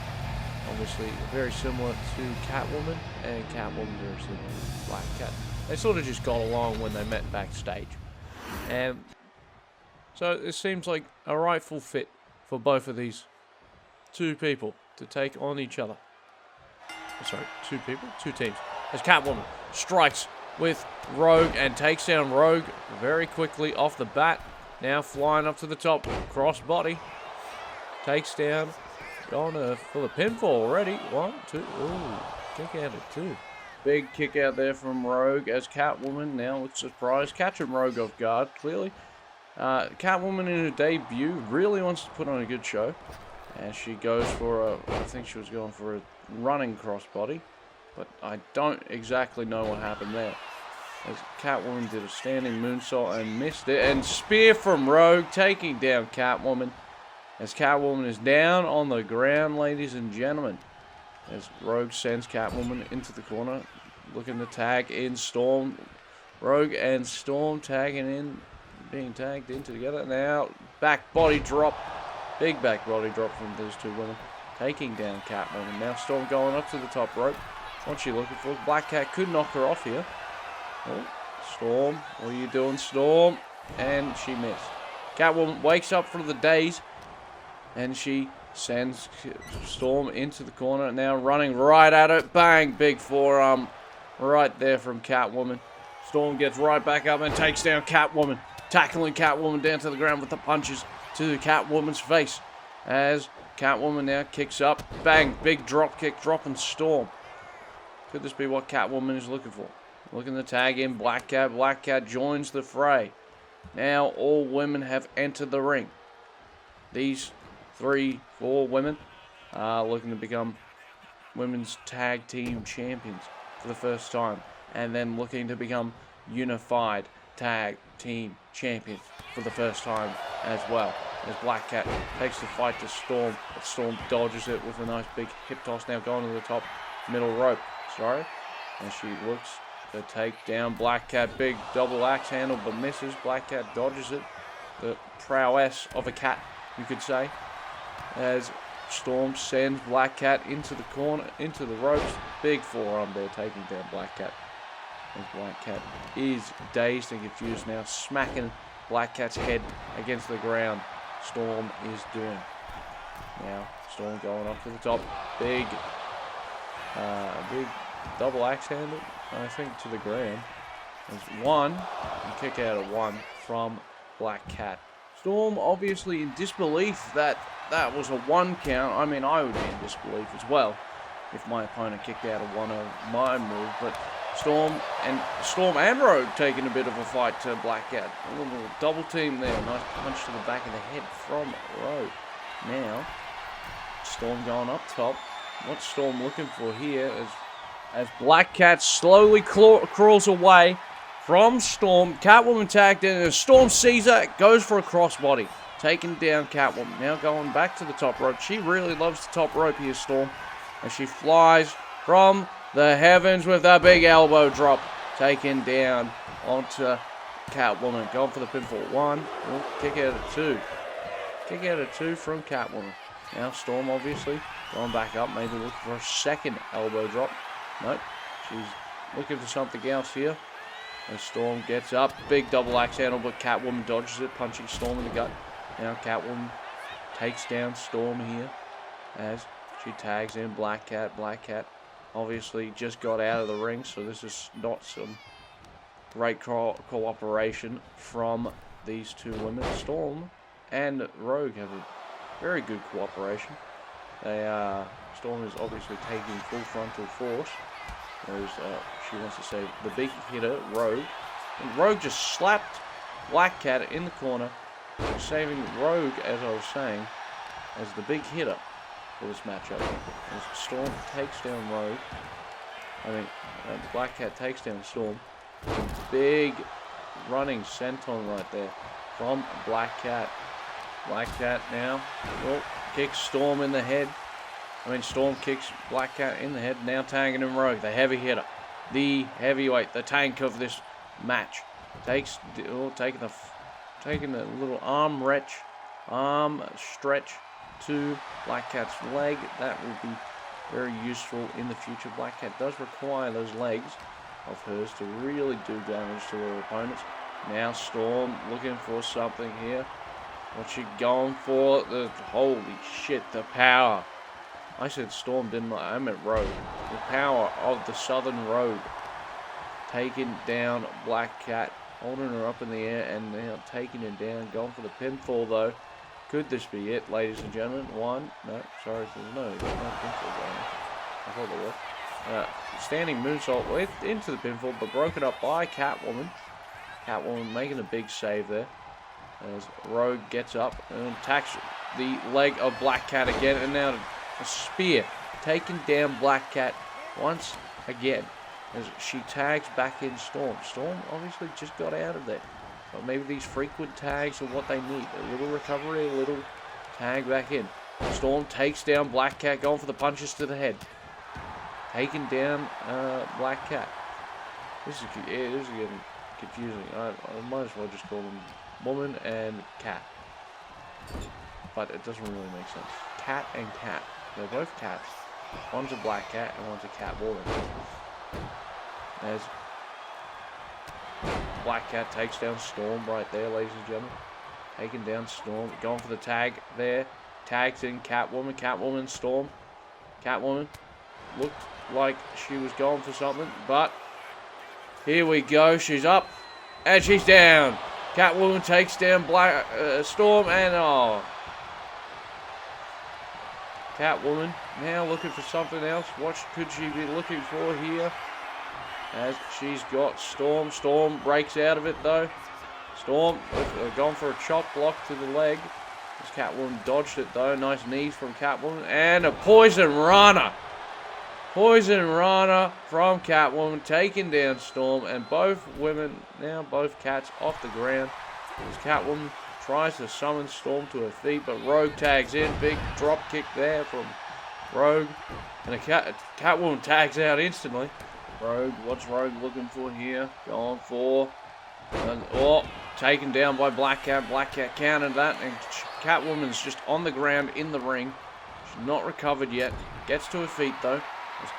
S1: obviously very similar to Catwoman, and Catwoman very similar to Black Cat. They sort of just got along when they met backstage. And so it seems like a rightful fit for both of these two people to take on each other. Sorry, two people? Two teams. As Catwoman strikes with Rogue and takes down Rogue very quickly off the bat. Now flying up to the top, cross body. Takes down, going for the pinfall already. 1, 2, ooh, kick out at 2. Big kick out there from Rogue as Catwoman now looks surprised, catching Rogue off guard, clearly. Catwoman in her debut really wants to put on a good show. As she goes for I think she was going for a running crossbody, but I don't exactly know what happened there. As Catwoman did a standing moonsault and missed it, and spear from Rogue taking down Catwoman. As Catwoman is down on the ground, ladies and gentlemen. As Rogue sends Catwoman into the corner, looking to tag in Storm. Rogue and Storm tagging in, being tagged in together. Now, back body drop. Big back body drop from these two women. Taking down Catwoman. Now Storm going up to the top rope. What's she looking for? Black Cat could knock her off here. Oh, Storm. What are you doing, Storm? And she missed. Catwoman wakes up from the daze. And she sends Storm into the corner. Now running right at it. Bang. Big forearm right there from Catwoman. Storm gets right back up and takes down Catwoman. Tackling Catwoman down to the ground with the punches to Catwoman's face. As Catwoman now kicks up. Bang. Big drop kick. Dropping Storm. Could this be what Catwoman is looking for? Looking to tag in Black Cat. Black Cat joins the fray. Now all women have entered the ring. These 3, 4 women are looking to become women's tag team champions for the first time. And then looking to become unified tag team champions for the first time as well. As Black Cat takes the fight to Storm, but Storm dodges it with a nice big hip toss. Now going to the top middle rope. Sorry. And she looks to take down Black Cat. Big double axe handle, but misses. Black Cat dodges it. The prowess of a cat, you could say. As Storm sends Black Cat into the corner, into the ropes. Big forearm there, taking down Black Cat. As Black Cat is dazed and confused now, smacking Black Cat's head against the ground. Storm is doing. Now, Storm going up to the top. Big double axe handle, I think, to the ground. There's one, and kick out of one from Black Cat. Storm obviously in disbelief that that was a 1 count. I mean, I would be in disbelief as well if my opponent kicked out of one of my move. But Storm and Rogue taking a bit of a fight to Black Cat. A little double team there. Nice punch to the back of the head from Rogue. Now, Storm going up top. What's Storm looking for here as Black Cat slowly crawls away from Storm. Catwoman tagged in, and Storm sees her, goes for a crossbody. Taking down Catwoman. Now going back to the top rope. She really loves the top rope here, Storm. As she flies from the heavens with a big elbow drop. Taken down onto Catwoman. Going for the pinfall. 1. Kick out of 2. Kick out of 2 from Catwoman. Now Storm obviously going back up. Maybe looking for a second elbow drop. Nope. She's looking for something else here. As Storm gets up. Big double axe handle, but Catwoman dodges it. Punching Storm in the gut. Now Catwoman takes down Storm here as she tags in Black Cat. Black Cat obviously just got out of the ring, so this is not some great cooperation from these two women. Storm and Rogue have a very good cooperation. Storm is obviously taking full frontal force, whereas she wants to save the big hitter, Rogue. And Rogue just slapped Black Cat in the corner, saving Rogue, as I was saying, as the big hitter for this matchup. As Storm takes down Rogue, Black Cat takes down Storm. Big running senton right there from Black Cat. Black Cat now kicks Storm in the head. Storm kicks Black Cat in the head. Now tagging in Rogue, the heavy hitter, the heavyweight, the tank of this match. Taking the little arm stretch to Black Cat's leg. That will be very useful in the future. Black Cat does require those legs of hers to really do damage to her opponents. Now Storm looking for something here. What's she going for? Holy shit, the power. I said Storm, didn't I? I meant Rogue. The power of the Southern Rogue. Taking down Black Cat. Holding her up in the air and now taking her down. Going for the pinfall though. Could this be it, ladies and gentlemen? One. No, sorry, there's no pinfall going on. I thought there was. Standing moonsault into the pinfall, but broken up by Catwoman. Catwoman making a big save there. As Rogue gets up and attacks the leg of Black Cat again. And now a spear. Taking down Black Cat once again. As she tags back in Storm. Storm obviously just got out of there. But maybe these frequent tags are what they need. A little recovery, a little tag back in. Storm takes down Black Cat, going for the punches to the head. Taking down Black Cat. This is getting confusing. I might as well just call them Woman and Cat. But it doesn't really make sense. Cat and Cat. They're both cats. One's a Black Cat and one's a Catwoman. As Black Cat takes down Storm right there, ladies and gentlemen. Taking down Storm. Going for the tag there. Tags in Catwoman. Catwoman, Storm. Catwoman looked like she was going for something, but here we go. She's up and she's down. Catwoman takes down Storm and Catwoman now looking for something else. What could she be looking for here? As she's got Storm. Storm breaks out of it though. Storm gone for a chop block to the leg. As Catwoman dodged it though. Nice knees from Catwoman. And a poison runner. Poison runner from Catwoman taking down Storm. And both women, now both cats off the ground. As Catwoman tries to summon Storm to her feet. But Rogue tags in. Big drop kick there from Rogue. And Catwoman tags out instantly. Rogue, what's Rogue looking for here? Going for, taken down by Black Cat. Black Cat countered that, and Catwoman's just on the ground in the ring. She's not recovered yet. Gets to her feet though. As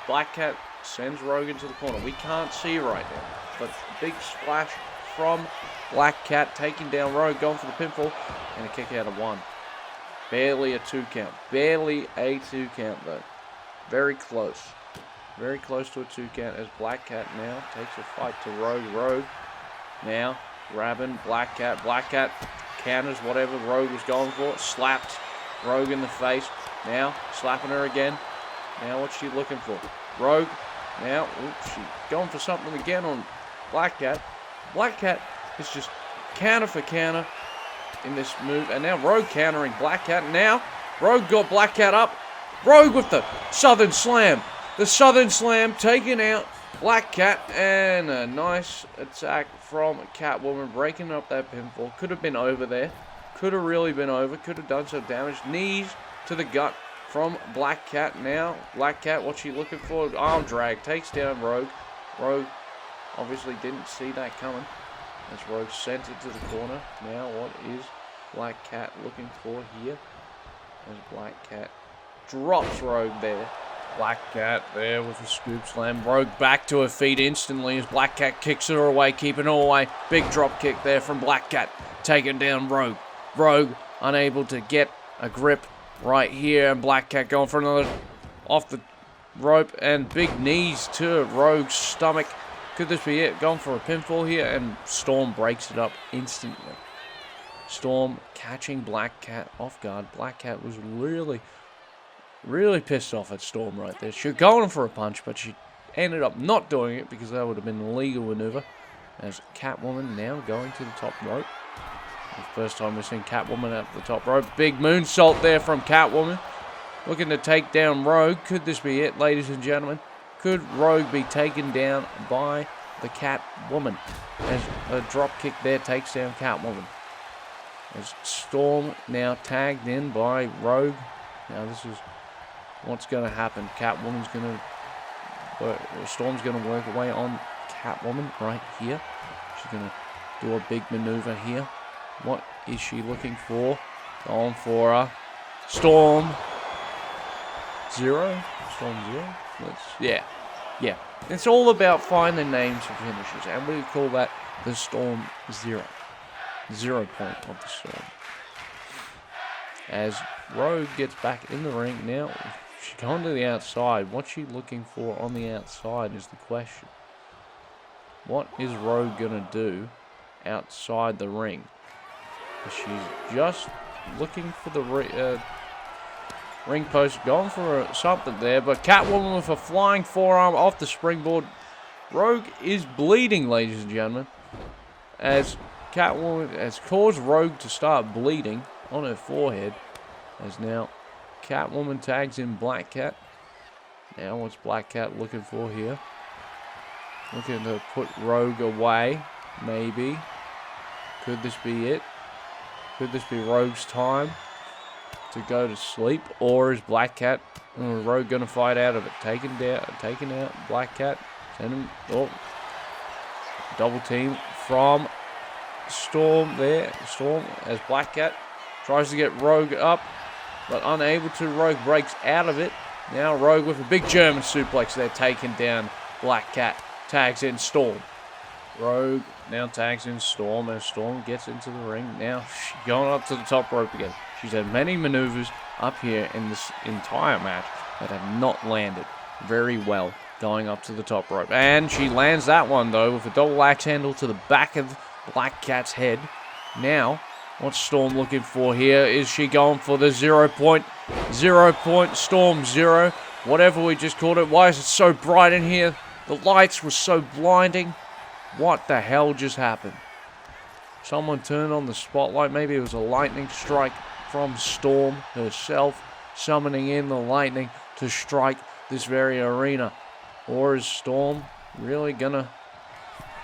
S1: Black Cat sends Rogue into the corner. We can't see right now, but big splash from Black Cat taking down Rogue, going for the pinfall, and a kick out of 1. Barely a 2 count. Barely a 2 count, though. Very close. Very close to a 2 count as Black Cat now takes a fight to Rogue. Rogue now grabbing Black Cat. Black Cat counters whatever Rogue was going for. Slapped Rogue in the face. Now slapping her again. Now what's she looking for? Rogue now. She's going for something again on Black Cat. Black Cat is just counter for counter in this move. And now Rogue countering Black Cat. Now Rogue got Black Cat up. Rogue with the Southern Slam. The Southern Slam taking out Black Cat. And a nice attack from Catwoman, breaking up that pinfall. Could have been over there. Could have really been over. Could have done some damage. Knees to the gut from Black Cat. Now Black Cat, what's she looking for? Arm drag. Takes down Rogue. Rogue obviously didn't see that coming as Rogue sent it to the corner. Now what is Black Cat looking for here? As Black Cat drops Rogue there. Black Cat there with a scoop slam. Rogue back to her feet instantly as Black Cat kicks her away, keeping her away. Big drop kick there from Black Cat, taking down Rogue. Rogue unable to get a grip right here, and Black Cat going for another off the rope, and big knees to Rogue's stomach. Could this be it? Going for a pinfall here, and Storm breaks it up instantly. Storm catching Black Cat off guard. Black Cat was really pissed off at Storm right there. She was going for a punch, but she ended up not doing it because that would have been an illegal maneuver. As Catwoman now going to the top rope. The first time we've seen Catwoman at the top rope. Big moonsault there from Catwoman. Looking to take down Rogue. Could this be it, ladies and gentlemen? Could Rogue be taken down by the Catwoman? As a drop kick there takes down Catwoman. As Storm now tagged in by Rogue. Now this is what's going to happen. Catwoman's going to... Storm's going to work away on Catwoman right here. She's going to do a big maneuver here. What is she looking for? Going for a Storm Zero? Storm Zero? Yeah. It's all about finding names for finishes, and we call that the Storm Zero. 0 point of the Storm. As Rogue gets back in the ring now, she's going to the outside. What's she looking for on the outside is the question. What is Rogue going to do outside the ring? She's just looking for the ring post, going for something there, but Catwoman with a flying forearm off the springboard. Rogue is bleeding, ladies and gentlemen, as Catwoman has caused Rogue to start bleeding on her forehead, as now Catwoman tags in Black Cat. Now what's Black Cat looking for here? Looking to put Rogue away, maybe. Could this be it? Could this be Rogue's time to go to sleep? Or is Black Cat and Rogue going to fight out of it? Taking out Black Cat. Send him. Oh. Double team from Storm there. Storm as Black Cat tries to get Rogue up, but unable to. Rogue breaks out of it. Now Rogue with a big German suplex there, taking down Black Cat. Tags in Storm. Rogue now tags in Storm as Storm gets into the ring. Now she's going up to the top rope again. She's had many maneuvers up here in this entire match that have not landed very well going up to the top rope. And she lands that one though with a double axe handle to the back of Black Cat's head. Now, what's Storm looking for here? Is she going for the 0 point? 0 point Storm Zero. Whatever we just called it. Why is it so bright in here? The lights were so blinding. What the hell just happened? Someone turned on the spotlight. Maybe it was a lightning strike from Storm herself, summoning in the lightning to strike this very arena. Or is Storm really gonna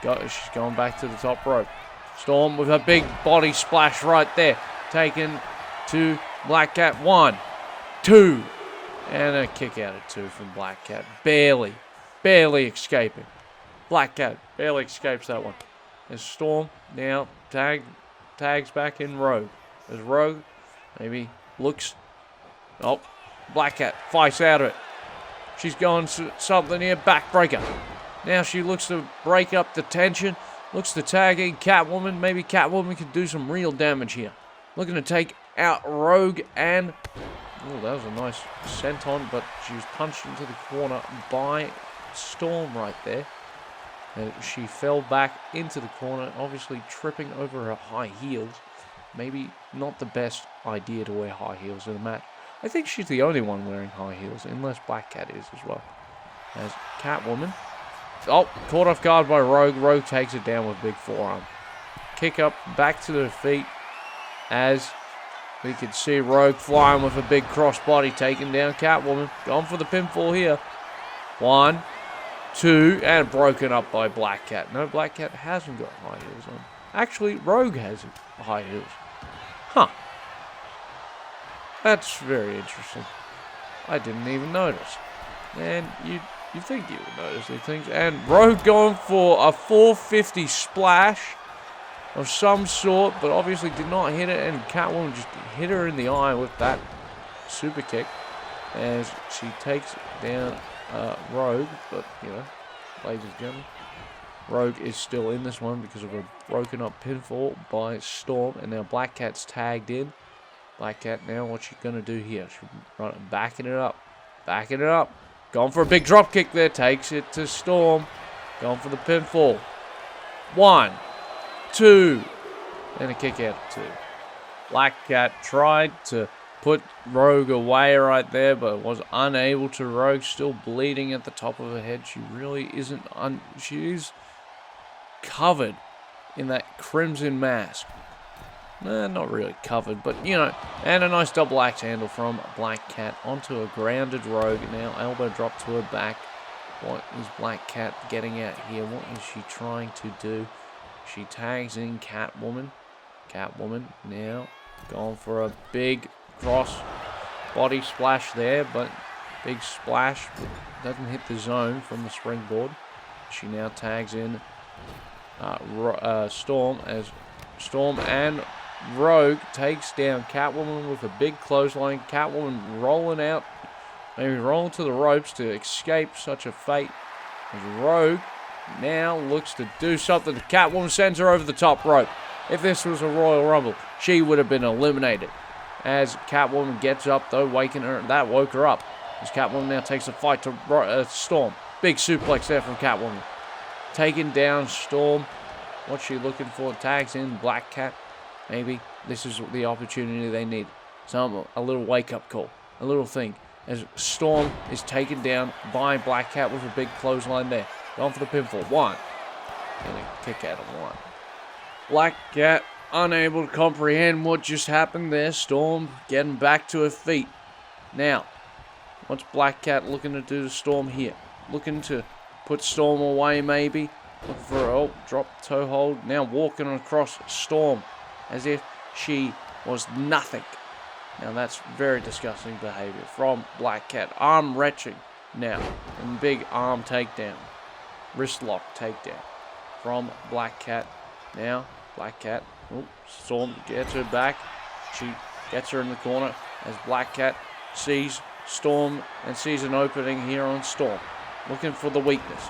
S1: go? She's going back to the top rope. Storm with a big body splash right there. Taken to Black Cat. 1, 2. And a kick out of 2 from Black Cat. Barely escaping. Black Cat barely escapes that one. As Storm now tags back in Rogue. As Rogue maybe looks. Oh, Black Cat fights out of it. She's going to something here. Backbreaker. Now she looks to break up the tension. Looks to tag in Catwoman. Maybe Catwoman can do some real damage here. Looking to take out Rogue, and oh, that was a nice senton, but she was punched into the corner by Storm right there. And she fell back into the corner, obviously tripping over her high heels. Maybe not the best idea to wear high heels in a match. I think she's the only one wearing high heels, unless Black Cat is as well. As Catwoman. Oh, caught off guard by Rogue. Rogue takes it down with big forearm. Kick up, back to the feet. As we can see Rogue flying with a big crossbody, taking down Catwoman. Going for the pinfall here. 1, 2, and broken up by Black Cat. No, Black Cat hasn't got high heels on. Actually, Rogue has high heels. Huh. That's very interesting. I didn't even notice. And you think you would notice these things. And Rogue going for a 450 splash of some sort, but obviously did not hit it, and Catwoman just hit her in the eye with that super kick as she takes down Rogue. But, you know, ladies and gentlemen, Rogue is still in this one because of a broken up pinfall by Storm, and now Black Cat's tagged in. Black Cat now, what's she going to do here? She's backing it up. Backing it up. Going for a big drop kick there. Takes it to Storm. Going for the pinfall. 1, 2. And a kick out of 2. Black Cat tried to put Rogue away right there, but was unable to. Rogue still bleeding at the top of her head. She really isn't. She is covered in that crimson mask. Not really covered, but, you know, and a nice double axe handle from Black Cat onto a grounded Rogue. Now elbow drop to her back. What is Black Cat getting at here? What is she trying to do? She tags in Catwoman. Catwoman now going for a big cross body splash there, but big splash doesn't hit the zone from the springboard. She now tags in Storm, as Storm and Rogue takes down Catwoman with a big clothesline. Catwoman rolling out, maybe rolling to the ropes to escape such a fate. As Rogue now looks to do something. Catwoman sends her over the top rope. If this was a Royal Rumble, she would have been eliminated. As Catwoman gets up, though, waking her, that woke her up. As Catwoman now takes a fight to Storm. Big suplex there from Catwoman. Taking down Storm. What's she looking for? Tags in Black Cat. Maybe this is the opportunity they need. A little wake-up call. A little thing. As Storm is taken down by Black Cat with a big clothesline there. Going for the pinfall. 1. And a kick out of 1. Black Cat unable to comprehend what just happened there. Storm getting back to her feet. Now, what's Black Cat looking to do to Storm here? Looking to put Storm away maybe. Look for a drop toe hold. Now walking across Storm as if she was nothing. Now that's very disgusting behavior from Black Cat. Arm wrenching now. And big arm takedown. Wrist lock takedown from Black Cat. Now Black Cat. Storm gets her back. She gets her in the corner as Black Cat sees Storm and sees an opening here on Storm. Looking for the weakness.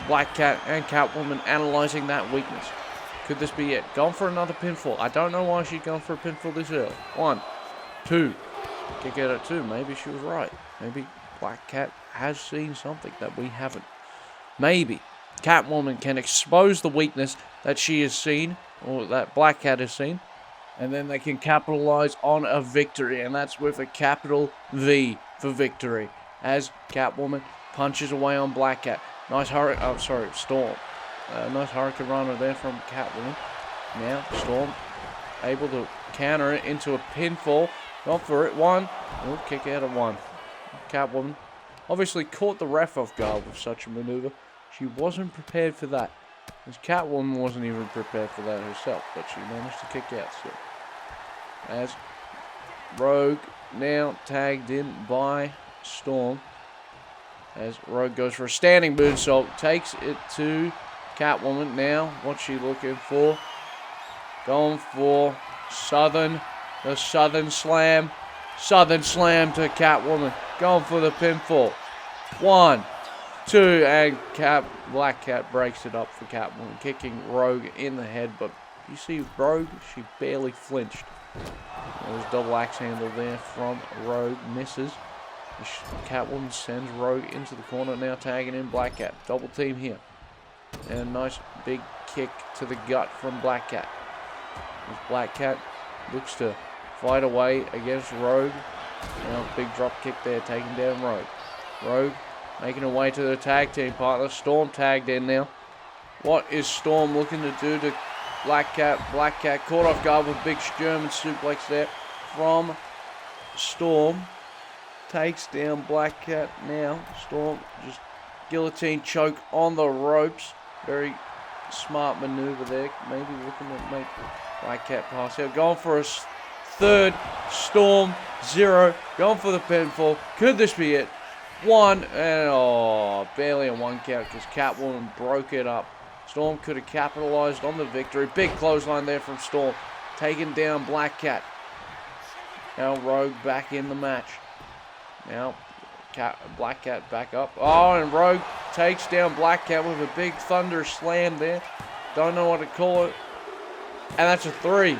S1: Black Cat and Catwoman analyzing that weakness. Could this be it? Gone for another pinfall. I don't know why she's gone for a pinfall this early. 1, 2. Kick out at 2. Maybe she was right. Maybe Black Cat has seen something that we haven't. Maybe Catwoman can expose the weakness that she has seen, or that Black Cat has seen, and then they can capitalize on a victory, and that's with a capital V for victory. As Catwoman punches away on Black Cat. Nice Storm. Nice Hurricane Runner there from Catwoman. Now, Storm able to counter it into a pinfall. Gone for it. 1. Kick out of 1. Catwoman obviously caught the ref off guard with such a maneuver. She wasn't prepared for that. As Catwoman wasn't even prepared for that herself, but she managed to kick out still. As Rogue now tagged in by Storm. As Rogue goes for a standing moonsault, takes it to Catwoman. Now, what's she looking for? Going for the Southern Slam. Southern Slam to Catwoman. Going for the pinfall. 1, 2, and Black Cat breaks it up for Catwoman, kicking Rogue in the head. But you see Rogue, she barely flinched. There's double axe handle there from Rogue. Misses. Catwoman sends Rogue into the corner. Now tagging in Black Cat. Double team here. And a nice big kick to the gut from Black Cat. As Black Cat looks to fight away against Rogue. Now big drop kick there, taking down Rogue. Rogue making her way to the tag team partner. Storm tagged in now. What is Storm looking to do to Black Cat? Black Cat caught off guard with big German suplex there from Storm. Takes down Black Cat now. Storm just guillotine choke on the ropes. Very smart maneuver there. Maybe looking to make Black Cat pass out. Going for a third. Storm 0. Going for the pinfall. Could this be it? 1. And barely a 1 count because Catwoman broke it up. Storm could have capitalized on the victory. Big clothesline there from Storm. Taking down Black Cat. Now Rogue back in the match. Now Black Cat back up. Oh, and Rogue takes down Black Cat with a big thunder slam there. Don't know what to call it. And that's a 3.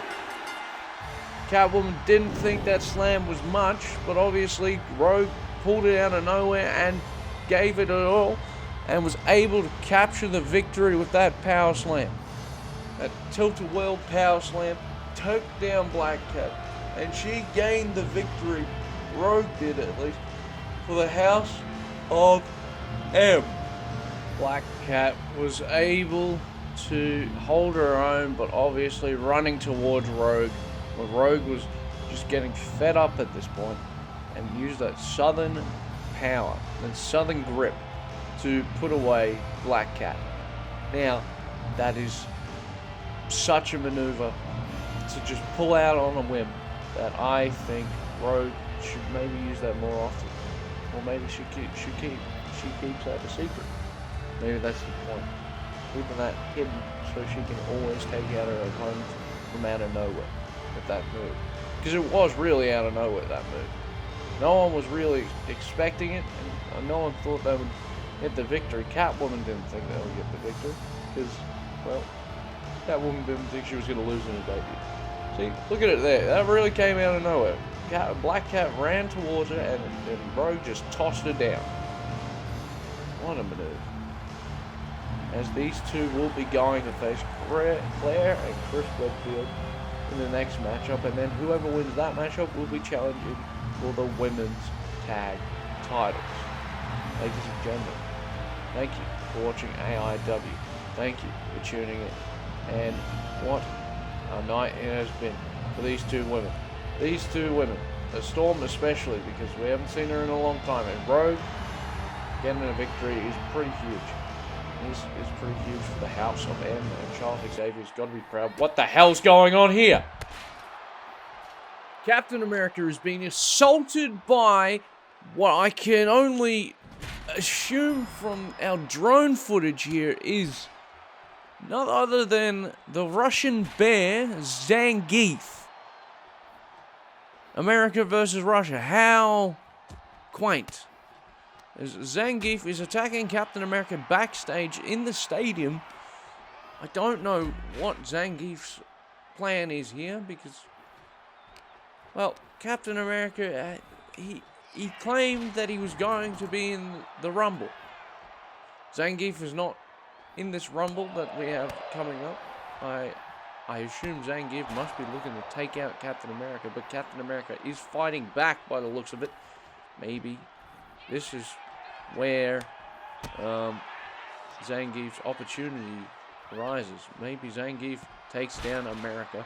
S1: Catwoman didn't think that slam was much, but obviously Rogue pulled it out of nowhere and gave it all and was able to capture the victory with that power slam. That tilt-a-whirl power slam took down Black Cat, and she gained the victory. Rogue did at least, for the House of M. Black Cat was able to hold her own, but obviously running towards Rogue, where Rogue was just getting fed up at this point, and used that southern power and southern grip to put away Black Cat. Now, that is such a maneuver to just pull out on a whim that I think Rogue should maybe use that more often. Or maybe she keeps that a secret. Maybe that's the point. Keeping that hidden so she can always take out her opponents from out of nowhere with that move. Because it was really out of nowhere, that move. No one was really expecting it, and no one thought they would get the victory. Catwoman didn't think they would get the victory, because, well, Catwoman didn't think she was going to lose in her debut. See, look at it there. That really came out of nowhere. Black Cat ran towards her, and Rogue just tossed her down. What a maneuver. As these two will be going to face Flair and Chris Redfield in the next matchup, and then whoever wins that matchup will be challenging for the women's tag titles. Ladies and gentlemen, thank you for watching AIW. Thank you for tuning in. And what a night it has been for these two women. These two women, the Storm especially, because we haven't seen her in a long time. And Rogue getting a victory is pretty huge. This is pretty huge for the House of M, and Charles Xavier's got to be proud. What the hell's going on here? Captain America is being assaulted by what I can only assume from our drone footage here is none other than the Russian bear, Zangief. America versus Russia. How quaint. As Zangief is attacking Captain America backstage in the stadium. I don't know what Zangief's plan is here because, well, Captain America, he claimed that he was going to be in the Rumble. Zangief is not in this Rumble that we have coming up. I assume Zangief must be looking to take out Captain America, but Captain America is fighting back by the looks of it. Maybe this is where Zangief's opportunity arises. Maybe Zangief takes down America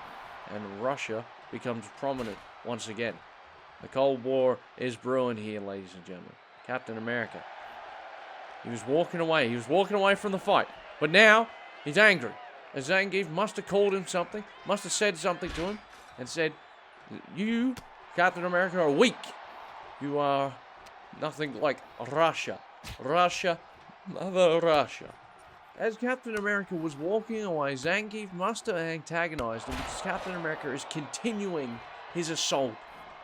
S1: and Russia becomes prominent once again. The Cold War is brewing here, ladies and gentlemen. Captain America. He was walking away. He was walking away from the fight. But now, he's angry. As Zangief must have called him something, must have said something to him, and said, "You, Captain America, are weak. You are nothing like Russia. Russia, Mother Russia." As Captain America was walking away, Zangief must have antagonized him because Captain America is continuing his assault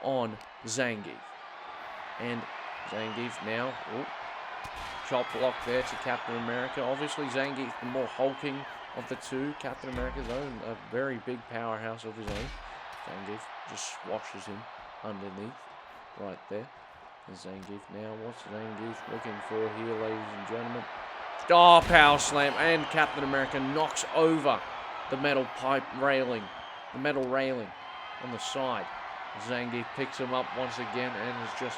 S1: on Zangief. And Zangief now, chop block there to Captain America. Obviously, Zangief, the more hulking of the two. Captain America's own, a very big powerhouse of his own. Zangief just swashes him underneath, right there. And Zangief now, what's Zangief looking for here, ladies and gentlemen? Oh, power slam, and Captain America knocks over the metal pipe railing, the metal railing on the side. Zangief picks him up once again and is just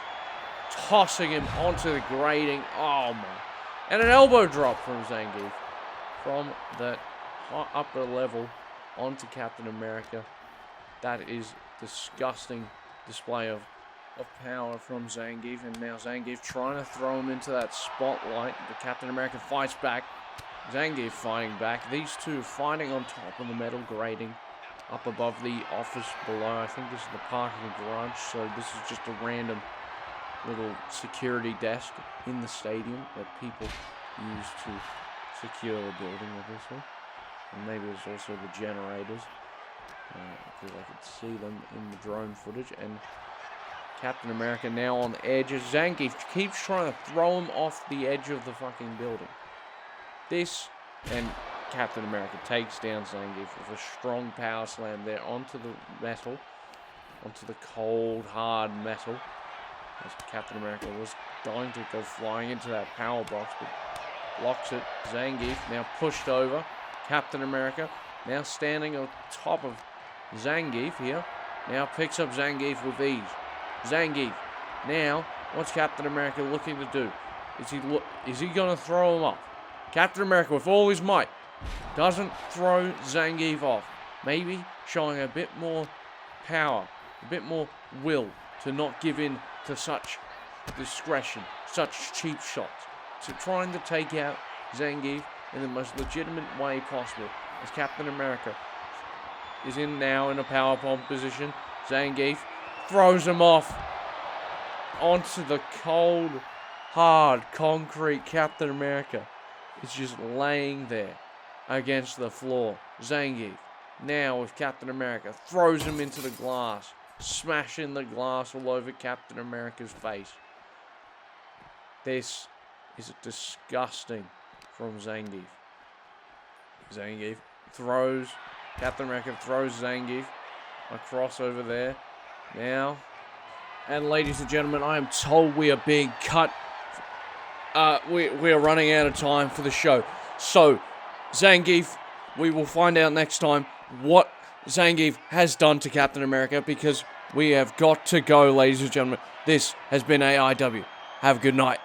S1: tossing him onto the grating. Oh my. And an elbow drop from Zangief from that upper level onto Captain America. That is disgusting display of power from Zangief. And now Zangief trying to throw him into that spotlight. But Captain America fights back. Zangief fighting back. These two fighting on top of the metal grating up above the office below. I think this is the parking garage, so this is just a random little security desk in the stadium that people use to secure the building, obviously. And maybe it's also the generators, because I could see them in the drone footage. And Captain America now on the edge. Zangief keeps trying to throw him off the edge of the fucking building. This, and Captain America takes down Zangief with a strong power slam there onto the metal, onto the cold, hard metal. As Captain America was going to go flying into that power box, but blocks it. Zangief now pushed over. Captain America now standing on top of Zangief here. Now picks up Zangief with ease. Zangief now, what's Captain America looking to do? Is he going to throw him off? Captain America with all his might doesn't throw Zangief off. Maybe showing a bit more power, a bit more will to not give in to such discretion, such cheap shots, to trying to take out Zangief in the most legitimate way possible. As Captain America is now in a power bomb position, Zangief throws him off onto the cold, hard concrete. Captain America is just laying there against the floor. Zangief now with Captain America throws him into the glass, smashing the glass all over Captain America's face. This is disgusting from Zangief. Zangief throws, Captain America throws Zangief across over there. Now, and ladies and gentlemen, I am told we are being cut. We are running out of time for the show. So, Zangief, we will find out next time what Zangief has done to Captain America, because we have got to go, ladies and gentlemen. This has been AIW. Have a good night.